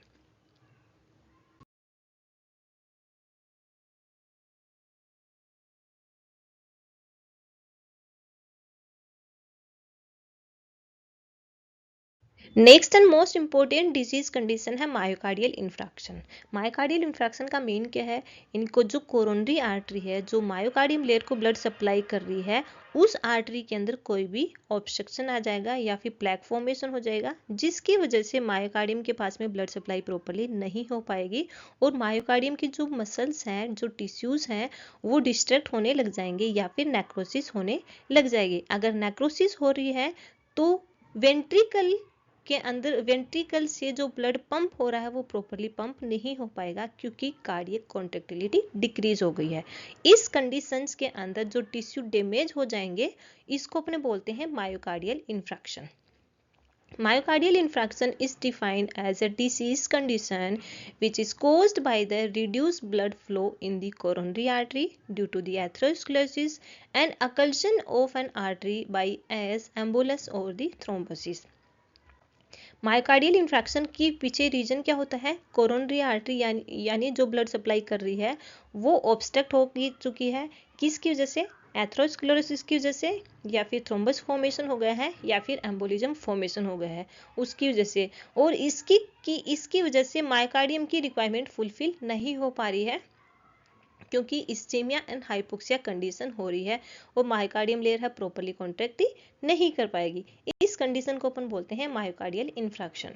Next and most important disease condition है मायोकार्डियल इंफ्रैक्शन। मायोकार्डियल इंफ्रैक्शन का मेन क्या है, इनको जो कोरोनरी आर्टरी है जो मायोकार्डियम लेयर को ब्लड सप्लाई कर रही है, उस आर्टरी के अंदर कोई भी ऑब्स्ट्रक्शन आ जाएगा या फिर प्लैक फॉर्मेशन हो जाएगा, जिसकी वजह से मायोकार्डियम के पास में ब्लड सप्लाई प्रॉपर्ली नहीं हो पाएगी, और मायोकार्डियम की जो मसल्स हैं, जो टिश्यूज हैं, वो डिस्ट्रैक्ट होने लग जाएंगे या फिर नेक्रोसिस होने लग जाएगी। अगर नेक्रोसिस हो रही है तो वेंट्रिकल के अंदर, वेंट्रिकल से जो ब्लड पंप हो रहा है वो प्रॉपरली पंप नहीं हो पाएगा, क्योंकि कार्डियक कॉन्ट्रैक्टिलिटी डिक्रीज हो गई है। इस कंडीशंस के अंदर जो टिश्यू डैमेज हो जाएंगे, इसको अपने बोलते हैं myocardial infraction. Myocardial infarction is defined as a disease condition which is caused by the reduced blood flow in the coronary artery due to the atherosclerosis and occlusion of an artery by as embolus or the thrombosis। Myocardial infraction के पीछे reason क्या होता है, coronary artery यानी जो blood supply कर रही है वो ऑब्स्ट्रक्ट हो चुकी है, किसकी वजह से, एथेरोस्क्लेरोसिस की वजह से, या फिर थ्रोम्बस फॉर्मेशन हो गया है, या फिर एम्बोलिज्म फॉर्मेशन हो गया है उसकी वजह से, और इसकी वजह से मायोकार्डियम की रिक्वायरमेंट फुलफिल नहीं हो पा रही है, क्योंकि इस्चेमिया एंड हाइपोक्सिया कंडीशन हो रही है और मायोकार्डियम लेयर है प्रॉपर्ली कॉन्ट्रैक्ट नहीं कर पाएगी। इस कंडीशन को अपन बोलते हैं myocardial infraction.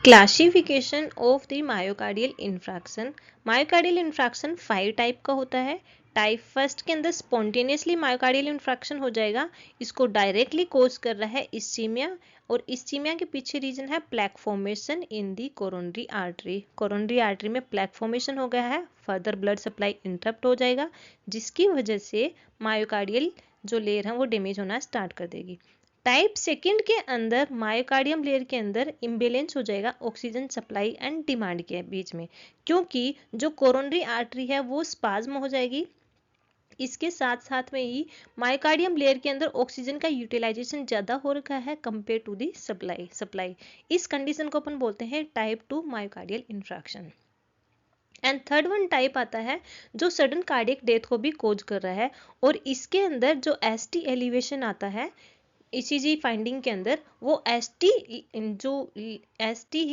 Classification of the myocardial infraction. Myocardial infraction 5 type का होता है। टाइप फर्स्ट के अंदर स्पॉन्टेनियसली मायोकार्डियल इंफ्रैक्शन हो जाएगा, इसको डायरेक्टली कोज कर रहा है इस्चीमिया, और इस्चीमिया के पीछे रीजन है प्लैक फॉर्मेशन इन दी कोरोनरी आर्टरी। कोरोनरी आर्टरी में प्लैक फॉर्मेशन हो गया है, फर्दर ब्लड सप्लाई इंटरप्ट हो जाएगा, जिसकी वजह से मायोकार्डियल जो लेयर है वो डैमेज होना स्टार्ट कर देगी। टाइप सेकंड के अंदर मायोकार्डियम लेयर के अंदर इम्बेलेंस हो जाएगा ऑक्सीजन सप्लाई एंड डिमांड के बीच में, क्योंकि जो कोरोनरी आर्टरी है वो स्पाज्म हो जाएगी, इसके साथ साथ में ही मायोकार्डियम लेयर के अंदर ऑक्सीजन का यूटिलाइजेशन ज्यादा हो रखा है कंपेयर टू दी सप्लाई। इस कंडीशन को अपन बोलते हैं type 2 myocardial infraction. And third one type आता है जो सडन कार्डियक डेथ को भी कोज कर रहा है, और इसके अंदर जो एसटी एलिवेशन आता है ईसीजी फाइंडिंग के अंदर, वो एसटी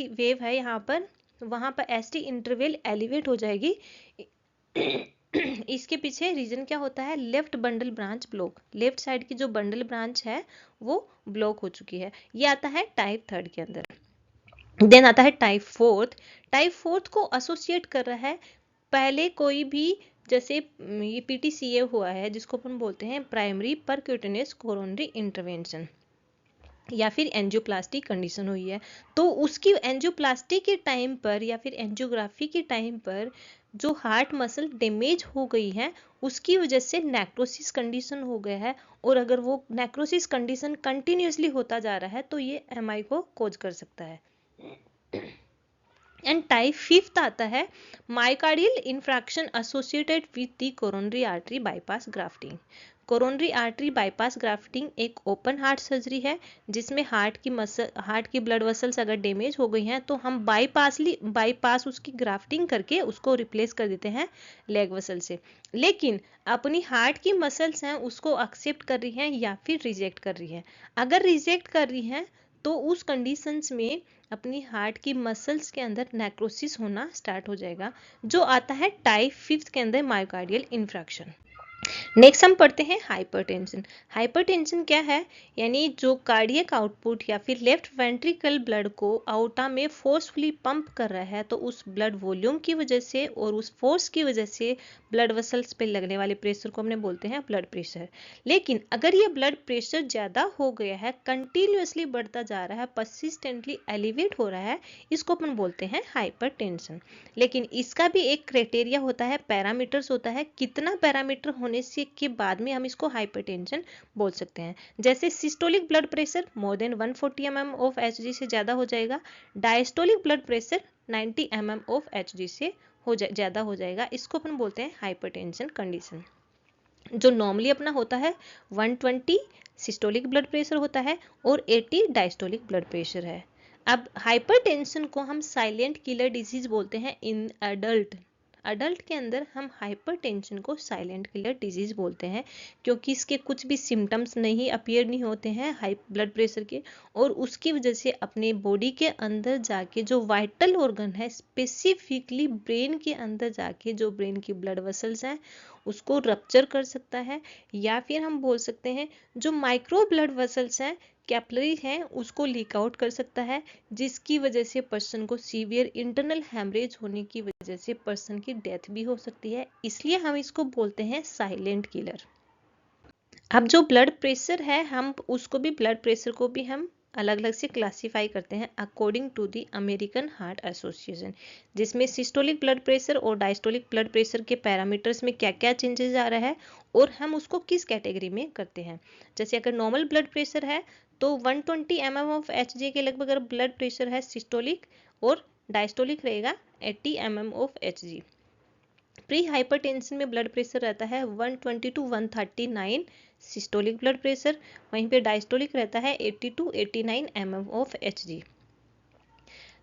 वेव है यहाँ पर, वहां पर एसटी इंटरवल एलिवेट हो जाएगी। इसके पीछे रीजन क्या होता है, left bundle branch block, left side की जो बंडल ब्रांच है वो ब्लॉक हो चुकी है। ये आता है टाइप थर्ड के अंदर। देन आता है टाइप फोर्थ। टाइप फोर्थ को एसोसिएट कर रहा है पहले कोई भी, जैसे ये पीटीसीए हुआ है जिसको अपन बोलते हैं प्राइमरी परक्यूटेनियस कोरोनरी इंटरवेंशन, या फिर एंजियोप्लास्टी कंडीशन हुई है, तो उसकी एंजियोप्लास्टी के टाइम पर या फिर एंजियोग्राफी के टाइम पर जो हार्ट मसल डैमेज हो गई है उसकी वजह से नेक्रोसिस कंडीशन हो गया है, और अगर वो नेक्रोसिस कंडीशन कंटिन्यूसली होता जा रहा है तो ये एमआई को कोज कर सकता है। एंड टाइप फिफ्थ आता है myocardial infraction associated with the coronary artery bypass grafting. Coronary artery bypass grafting एक ओपन हार्ट सर्जरी है, जिसमें हार्ट की ब्लड वेसल्स अगर डैमेज हो गई हैं तो हम बाईपास उसकी ग्राफ्टिंग करके उसको रिप्लेस कर देते हैं लेग वेसल से। लेकिन अपनी हार्ट की मसल्स हैं उसको एक्सेप्ट कर रही हैं या फिर रिजेक्ट कर रही हैं। अगर रिजेक्ट कर रही हैं तो उस कंडीशंस में अपनी हार्ट की मसल्स के अंदर नेक्रोसिस होना स्टार्ट हो जाएगा, जो आता है टाइप फिफ्थ के अंदर मायोकार्डियल इंफ्रैक्शन। नेक्स्ट हम पढ़ते हैं हाइपरटेंशन। हाइपरटेंशन क्या है? यानी जो कार्डियक आउटपुट या फिर लेफ्ट वेंट्रिकल ब्लड को आउटा में फोर्सफुली पंप कर रहा है, तो उस ब्लड वॉल्यूम की वजह से और उस फोर्स की वजह से ब्लड वेसल्स पे लगने वाले प्रेशर को हमने बोलते हैं ब्लड प्रेशर। लेकिन अगर ये ब्लड प्रेशर ज़्यादा हो गया है, कंटिन्यूसली बढ़ता जा रहा है, परसिस्टेंटली एलिवेट हो रहा है, इसको अपन बोलते हैं हाइपरटेंशन। लेकिन इसका भी एक क्राइटेरिया होता है, पैरामीटर्स होता है, कितना पैरामीटर होने से के बाद में हम इसको हाइपरटेंशन बोल सकते हैं। जैसे systolic blood pressure more than 140 mm of Hg से ज़्यादा हो जाएगा, diastolic blood pressure 90 mm of Hg से ज़्यादा हो जाएगा, इसको अपन बोलते हैं हाइपरटेंशन कंडीशन। जो नॉर्मली अपना होता है 120 सिस्टोलिक ब्लड प्रेशर होता है और 80 डायस्टोलिक ब्लड प्रेशर है। अब हाइपरटेंशन को हम साइलेंट किलर डिजीज बोलते हैं इन अडल्ट। अडल्ट के अंदर हम हाइपरटेंशन को साइलेंट किलर डिजीज बोलते हैं, क्योंकि इसके कुछ भी सिम्टम्स नहीं अपीयर नहीं होते हैं हाई ब्लड प्रेशर के, और उसकी वजह से अपने बॉडी के अंदर जाके जो वाइटल ऑर्गन है, स्पेसिफिकली ब्रेन के अंदर जाके जो ब्रेन की ब्लड वेसल्स हैं उसको रप्चर कर सकता है, या फिर हम बोल सकते हैं जो माइक्रो ब्लड वेसल्स हैं, कैपिलरी हैं, उसको लीक आउट कर सकता है, जिसकी वजह से पर्सन को सीवियर इंटरनल हैमरेज होने की वजह से पर्सन की डेथ भी हो सकती है। इसलिए हम इसको बोलते हैं साइलेंट किलर। अब जो ब्लड प्रेशर है, हम उसको भी ब्लड प्रेशर को भी हम अलग अलग से क्लासीफाई करते हैं according to the American Heart Association, जिसमें सिस्टोलिक ब्लड प्रेशर और डायस्टोलिक ब्लड प्रेशर के पैरामीटर्स में क्या क्या चेंजेस आ रहा है और हम उसको किस कैटेगरी में करते हैं। जैसे अगर नॉर्मल ब्लड प्रेशर है तो 120 mm ऑफ Hg के लगभग अगर ब्लड प्रेशर है सिस्टोलिक, और डायस्टोलिक रहेगा 80 mm of Hg। Pre hypertension में ब्लड प्रेशर रहता है 120 टू 139 सिस्टोलिक ब्लड प्रेशर, वहीं पे डायस्टोलिक रहता है 80 to 89 mm of Hg।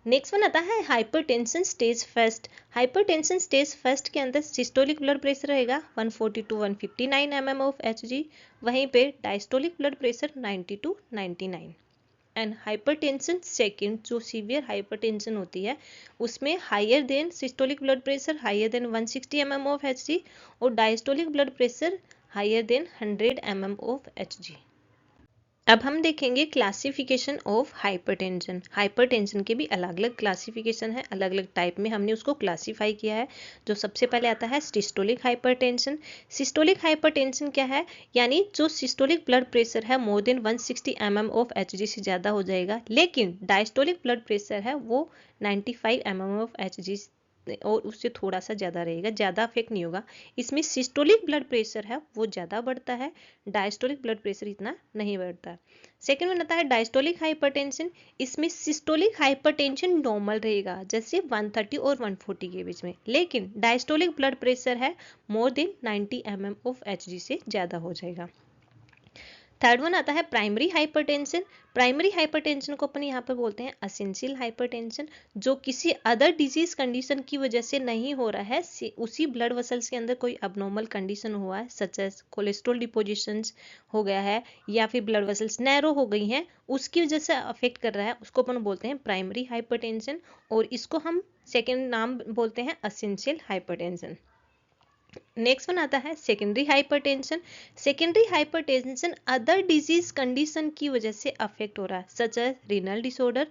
Next one आता है hypertension stage first. Hypertension stage first के अंदर सिस्टोलिक ब्लड प्रेशर रहेगा 140 टू 159 mm ऑफ Hg, वहीं पे diastolic blood pressure 90 to 99। And hypertension second, जो सीवियर हाइपरटेंशन होती है, उसमें higher than systolic blood pressure higher than 160 mm of Hg और diastolic blood pressure higher than 100 mm of Hg। अब हम देखेंगे क्लासिफिकेशन ऑफ हाइपरटेंशन। हाइपरटेंशन के भी अलग अलग क्लासिफिकेशन है, अलग अलग टाइप में हमने उसको क्लासिफाई किया है। जो सबसे पहले आता है सिस्टोलिक हाइपरटेंशन। सिस्टोलिक हाइपरटेंशन क्या है? यानी जो सिस्टोलिक ब्लड प्रेशर है more than 160 mm of Hg से ज़्यादा हो जाएगा, लेकिन डायस्टोलिक ब्लड प्रेशर है वो 95 mm ऑफ Hg और उससे थोड़ा सा ज़्यादा रहेगा, ज़्यादा अफेक्ट नहीं होगा। इसमें सिस्टोलिक ब्लड प्रेशर है वो ज़्यादा बढ़ता है, डायस्टोलिक ब्लड प्रेशर इतना नहीं बढ़ता। सेकेंड वन आता है डायस्टोलिक हाइपरटेंशन। इसमें सिस्टोलिक हाइपरटेंशन नॉर्मल रहेगा, जैसे 130 और 140 के बीच में, लेकिन डायस्टोलिक ब्लड प्रेशर है more than 90 mm of Hg से ज़्यादा हो जाएगा। थर्ड वन आता है प्राइमरी हाइपरटेंशन। प्राइमरी हाइपरटेंशन को अपन यहाँ पर बोलते हैं असेंशियल हाइपरटेंशन, जो किसी अदर डिजीज कंडीशन की वजह से नहीं हो रहा है, उसी ब्लड वेसल्स के अंदर कोई अबनॉर्मल कंडीशन हुआ है, सच एज कोलेस्ट्रॉल डिपोजिशंस हो गया है या फिर ब्लड वेसल्स नैरो हो गई हैं, उसकी वजह से अफेक्ट कर रहा है, उसको अपन बोलते हैं प्राइमरी हाइपरटेंशन, और इसको हम सेकेंड नाम बोलते हैं असेंशियल हाइपरटेंशन। नेक्स्ट वन आता है secondary hypertension. Secondary hypertension other disease condition की वजह से अफेक्ट हो रहा है, such as renal disorder,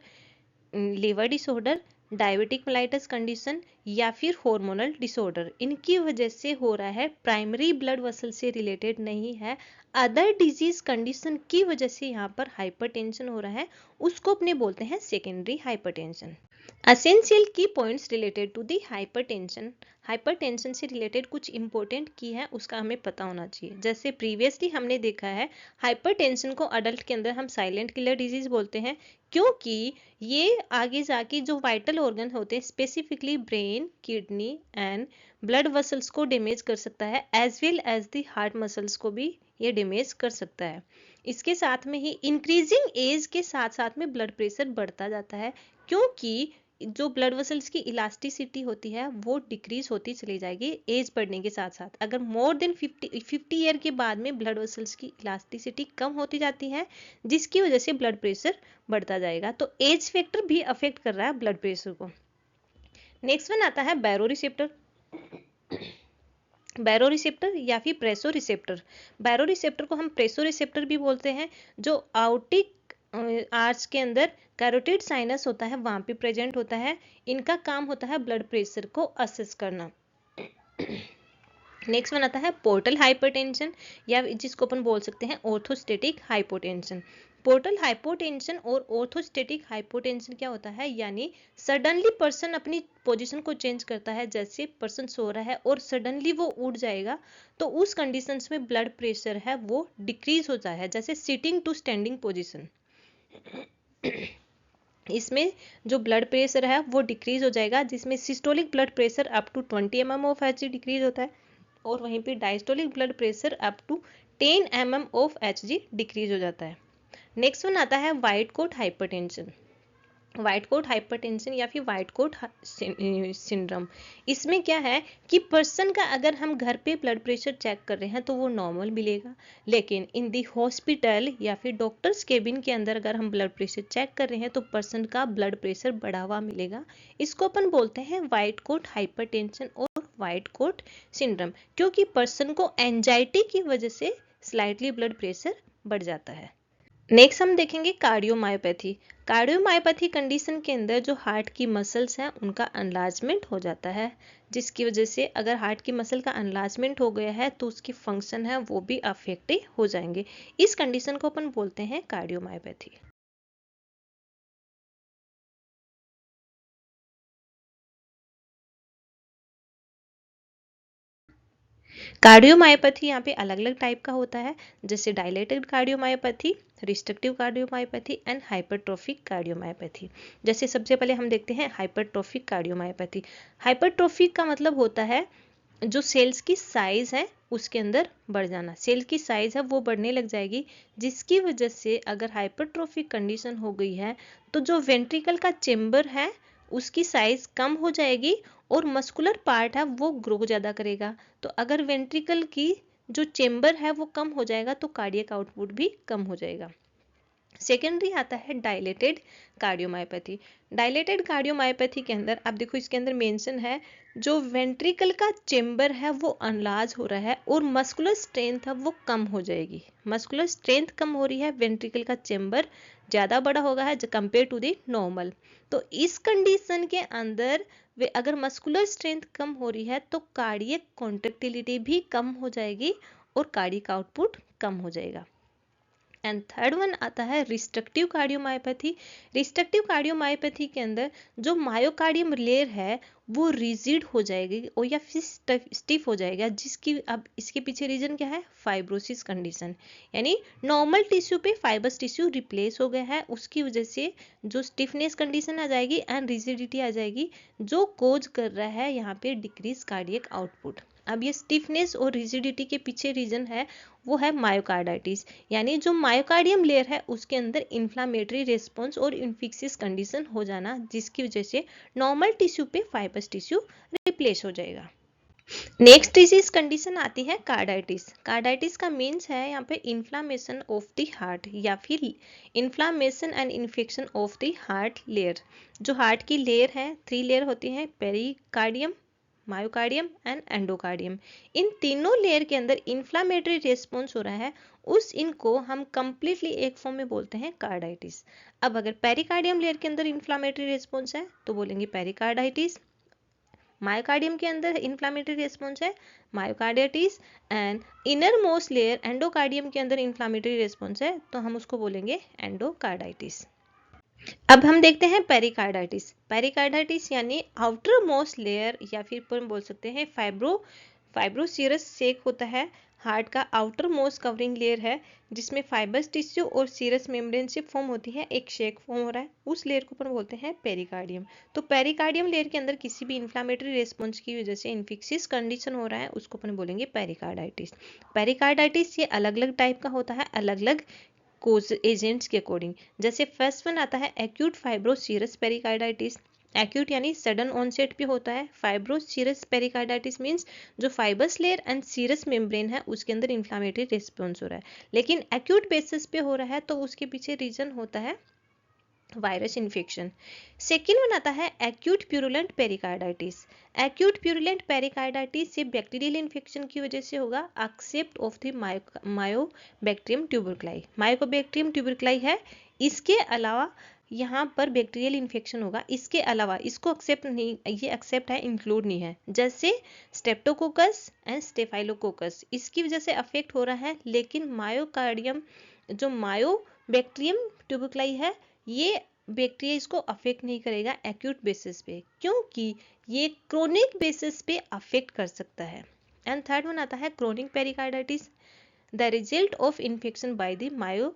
liver disorder, diabetic mellitus condition या फिर हार्मोनल डिसऑर्डर, इनकी वजह से हो रहा है, प्राइमरी ब्लड वेसल से रिलेटेड नहीं है, अदर डिजीज कंडीशन की वजह से यहाँ पर हाइपरटेंशन हो रहा है, उसको अपने बोलते हैं secondary hypertension. Essential key points related to the hypertension. Hypertension से रिलेटेड कुछ इंपॉर्टेंट की है, उसका हमें पता होना चाहिए। जैसे प्रीवियसली हमने देखा है, हाइपरटेंशन को अडल्ट के अंदर हम साइलेंट किलर डिजीज बोलते हैं, क्योंकि ये आगे जाके जो वाइटल ऑर्गन होते हैं, specifically brain, kidney and blood vessels को डैमेज कर सकता है, as well as the heart muscles को भी ये डैमेज कर सकता है। इसके साथ में ही इंक्रीजिंग एज के साथ साथ में ब्लड प्रेशर बढ़ता जाता है, क्योंकि जो ब्लड वेसल्स की इलास्टिसिटी होती है वो डिक्रीज होती चली जाएगी एज बढ़ने के साथ साथ। अगर मोर देन 50 ईयर के बाद में ब्लड वेसल्स की इलास्टिसिटी कम होती जाती है, जिसकी वजह से ब्लड प्रेशर बढ़ता जाएगा। तो एज फैक्टर भी अफेक्ट कर रहा है ब्लड प्रेशर को। नेक्स्ट वन आता है बैरो रिसेप्टर। बैरो रिसेप्टर या फिर प्रेसो रिसेप्टर। बैरो रिसेप्टर को हम प्रेसो रिसेप्टर भी बोलते हैं, जो आउटिक आर्च के अंदर कैरोटिड साइनस होता है वहां पे प्रेजेंट होता है। इनका काम होता है ब्लड प्रेशर को असेस करना। नेक्स्ट वन आता है पोर्टल हाइपरटेंशन, या जिसको अपन बोल सकते हैं ऑर्थोस्टेटिक हाइपोटेंशन। पोर्टल हाइपोटेंशन और ऑर्थोस्टेटिक हाइपोटेंशन क्या होता है, यानी सडनली पर्सन अपनी पोजीशन को चेंज करता है, जैसे पर्सन सो रहा है और सडनली वो उठ जाएगा, तो उस कंडीशंस में ब्लड प्रेशर है वो डिक्रीज होता है, जैसे सिटिंग टू स्टैंडिंग पोजीशन। इसमें जो ब्लड प्रेशर है वो डिक्रीज हो जाएगा, जिसमें systolic blood pressure up to 20 mm of Hg decrease होता है, और वहीं पे diastolic blood pressure up to 10 mm of Hg decrease हो जाता है। नेक्स्ट वन आता है white coat hypertension. White coat hypertension या फिर व्हाइट कोट सिंड्रोम, इसमें क्या है कि पर्सन का अगर हम घर पे ब्लड प्रेशर चेक कर रहे हैं तो वो नॉर्मल मिलेगा, लेकिन इन दी हॉस्पिटल या फिर डॉक्टर्स केबिन के अंदर अगर हम ब्लड प्रेशर चेक कर रहे हैं तो पर्सन का ब्लड प्रेशर बढ़ा हुआ मिलेगा। इसको अपन बोलते हैं व्हाइट कोट हाइपरटेंशन और व्हाइट कोट सिंड्रोम, क्योंकि पर्सन को एंजाइटी की वजह से स्लाइटली ब्लड प्रेशर बढ़ जाता है। नेक्स्ट हम देखेंगे कार्डियोमायोपैथी। कार्डियोमायोपैथी कंडीशन के अंदर जो हार्ट की मसल्स हैं उनका अनलार्जमेंट हो जाता है, जिसकी वजह से अगर हार्ट की मसल का अनलार्जमेंट हो गया है तो उसकी फंक्शन है वो भी अफेक्ट हो जाएंगे। इस कंडीशन को अपन बोलते हैं कार्डियोमायोपैथी। कार्डियोमायोपैथी यहाँ पे अलग अलग टाइप का होता है, जैसे dilated cardiomyopathy, restrictive cardiomyopathy and hypertrophic cardiomyopathy. जैसे सबसे पहले हम देखते हैं हाइपरट्रोफिक कार्डियोमायोपैथी। हाइपरट्रोफिक का मतलब होता है जो सेल्स की साइज है उसके अंदर बढ़ जाना, सेल की साइज है वो बढ़ने लग जाएगी, जिसकी वजह से अगर हाइपरट्रोफिक कंडीशन हो गई है तो जो वेंट्रिकल का चेंबर है उसकी साइज कम हो जाएगी और मस्कुलर पार्ट है वो ग्रो ज़्यादा करेगा। तो अगर वेंट्रिकल की जो चेंबर है वो कम हो जाएगा तो कार्डियक आउटपुट भी कम हो जाएगा। सेकेंडरी आता है डायलेटेड कार्डियोमायोपैथी। डायलेटेड कार्डियोमायोपैथी के अंदर आप देखो इसके अंदर मेंशन है जो वेंट्रिकल का चेंबर है वो अनलार्ज हो रहा है और मस्कुलर स्ट्रेंथ है वो कम हो जाएगी। मस्कुलर स्ट्रेंथ कम हो रही है, वेंट्रिकल का चेंबर ज़्यादा बड़ा होगा है कंपेयर टू द नॉर्मल। तो इस कंडीशन के अंदर वे अगर मस्कुलर स्ट्रेंथ कम हो रही है तो कार्डियक कॉन्ट्रेक्टिलिटी भी कम हो जाएगी और कार्डियक आउटपुट कम हो जाएगा। एंड थर्ड वन आता है रिस्ट्रिक्टिव कार्डियोमायोपैथी। रिस्ट्रिक्टिव कार्डियोमायोपैथी के अंदर जो मायोकार्डियम लेयर है वो रिजिड हो जाएगी और या फिर स्टिफ हो जाएगा, जिसकी अब इसके पीछे रीजन क्या है, फाइब्रोसिस कंडीशन, यानी नॉर्मल टिश्यू पे फाइबर्स टिश्यू रिप्लेस हो गया है, उसकी वजह से जो स्टिफनेस कंडीशन आ जाएगी एंड रिजिडिटी आ जाएगी, जो कोज कर रहा है यहाँ पे डिक्रीज कार्डियक आउटपुट। अब ये स्टिफनेस और रिजिडिटी के पीछे रीजन है वो है मायोकार्डाइटिस, यानी जो मायोकार्डियम लेयर है उसके अंदर इन्फ्लामेटरी रिस्पॉन्स और इन्फिक्सिस कंडीशन हो जाना, जिसकी वजह से नॉर्मल टिश्यू पे फाइबर्स टिश्यू रिप्लेस हो जाएगा। नेक्स्ट डिजीज कंडीशन आती है कार्डाइटिस। कार्डाइटिस का मीन्स है यहाँ पे इन्फ्लामेशन ऑफ द हार्ट या फिर inflammation and infection of the heart layer. जो हार्ट की लेयर है 3 लेयर होती हैं, पेरिकार्डियम, मायोकार्डियम एंड एंडोकार्डियम। इन तीनों लेयर के अंदर इन्फ्लामेटरी रिस्पॉन्स हो रहा है, उस इनको हम कंप्लीटली एक फॉर्म में बोलते हैं कार्डाइटिस। अब अगर पेरिकार्डियम लेयर के अंदर इन्फ्लामेटरी रिस्पॉन्स है तो बोलेंगे पेरिकार्डाइटिस, मायोकार्डियम के अंदर इन्फ्लामेटरी रिस्पॉन्स है myocarditis, and inner most layer endocardium के अंदर इन्फ्लामेटरी रिस्पॉन्स है तो हम उसको बोलेंगे एंडोकार्डाइटिस। अब हम देखते हैं पेरिकार्डाइटिस। पेरिकार्डाइटिस यानी आउटर मोस्ट लेयर या फिर हम बोल सकते हैं फाइब्रोसीरस सेक होता है, हार्ट का आउटर मोस्ट कवरिंग लेयर है जिसमें फाइबर्स टिश्यू और सीरस मेम्ब्रेन से फॉर्म होती है, एक शेक फॉर्म हो रहा है, उस लेयर को अपन बोलते हैं पेरिकार्डियम। तो पेरिकार्डियम लेयर के अंदर किसी भी इन्फ्लामेटरी रेस्पॉन्स की वजह से इन्फिक्सिस कंडीशन हो रहा है उसको अपन बोलेंगे पेरिकार्डाइटिस। पेरिकार्डाइटिस ये अलग अलग टाइप का होता है अलग अलग कोज एजेंट्स के अकॉर्डिंग। जैसे फर्स्ट वन आता है एक्यूट फाइब्रोसीरस पेरिकार्डाइटिस। एक्यूट यानी सडन ऑनसेट पे होता है। फाइब्रोसीरस पेरिकार्डाइटिस मींस जो fibres layer and serous membrane है उसके अंदर इन्फ्लामेटरी रिस्पॉन्स हो रहा है, लेकिन एक्यूट बेसिस पे हो रहा है तो उसके पीछे रीजन होता है वायरस इन्फेक्शन। सेकेंड वन आता है acute purulent pericarditis. Acute purulent pericarditis ये बैक्टीरियल इन्फेक्शन की वजह से होगा, except of the myobacterium tuberculi. Myobacterium tuberculi है, इसके अलावा यहाँ पर बैक्टीरियल इन्फेक्शन होगा, इसके अलावा इसको एक्सेप्ट नहीं, ये एक्सेप्ट है, इंक्लूड नहीं है। जैसे स्टेप्टोकोकस एंड स्टेफाइलोकोकस इसकी वजह से अफेक्ट हो रहा है, लेकिन मायोकार्डियम जो मायोबैक्टीरियम ट्यूबरक्लाई है ये बैक्टीरिया इसको अफेक्ट नहीं करेगा एक्यूट बेसिस पे, क्योंकि ये क्रोनिक बेसिस पे अफेक्ट कर सकता है। एंड थर्ड वन आता है chronic pericarditis, the result of infection by the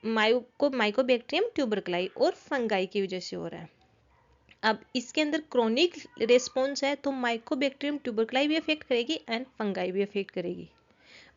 mycobacterium tuberculi और फंगाई की वजह से हो रहा है। अब इसके अंदर क्रोनिक रेस्पॉन्स है तो माइकोबैक्टीरियम ट्यूबरक्लाई भी अफेक्ट करेगी एंड फंगाई भी अफेक्ट करेगी।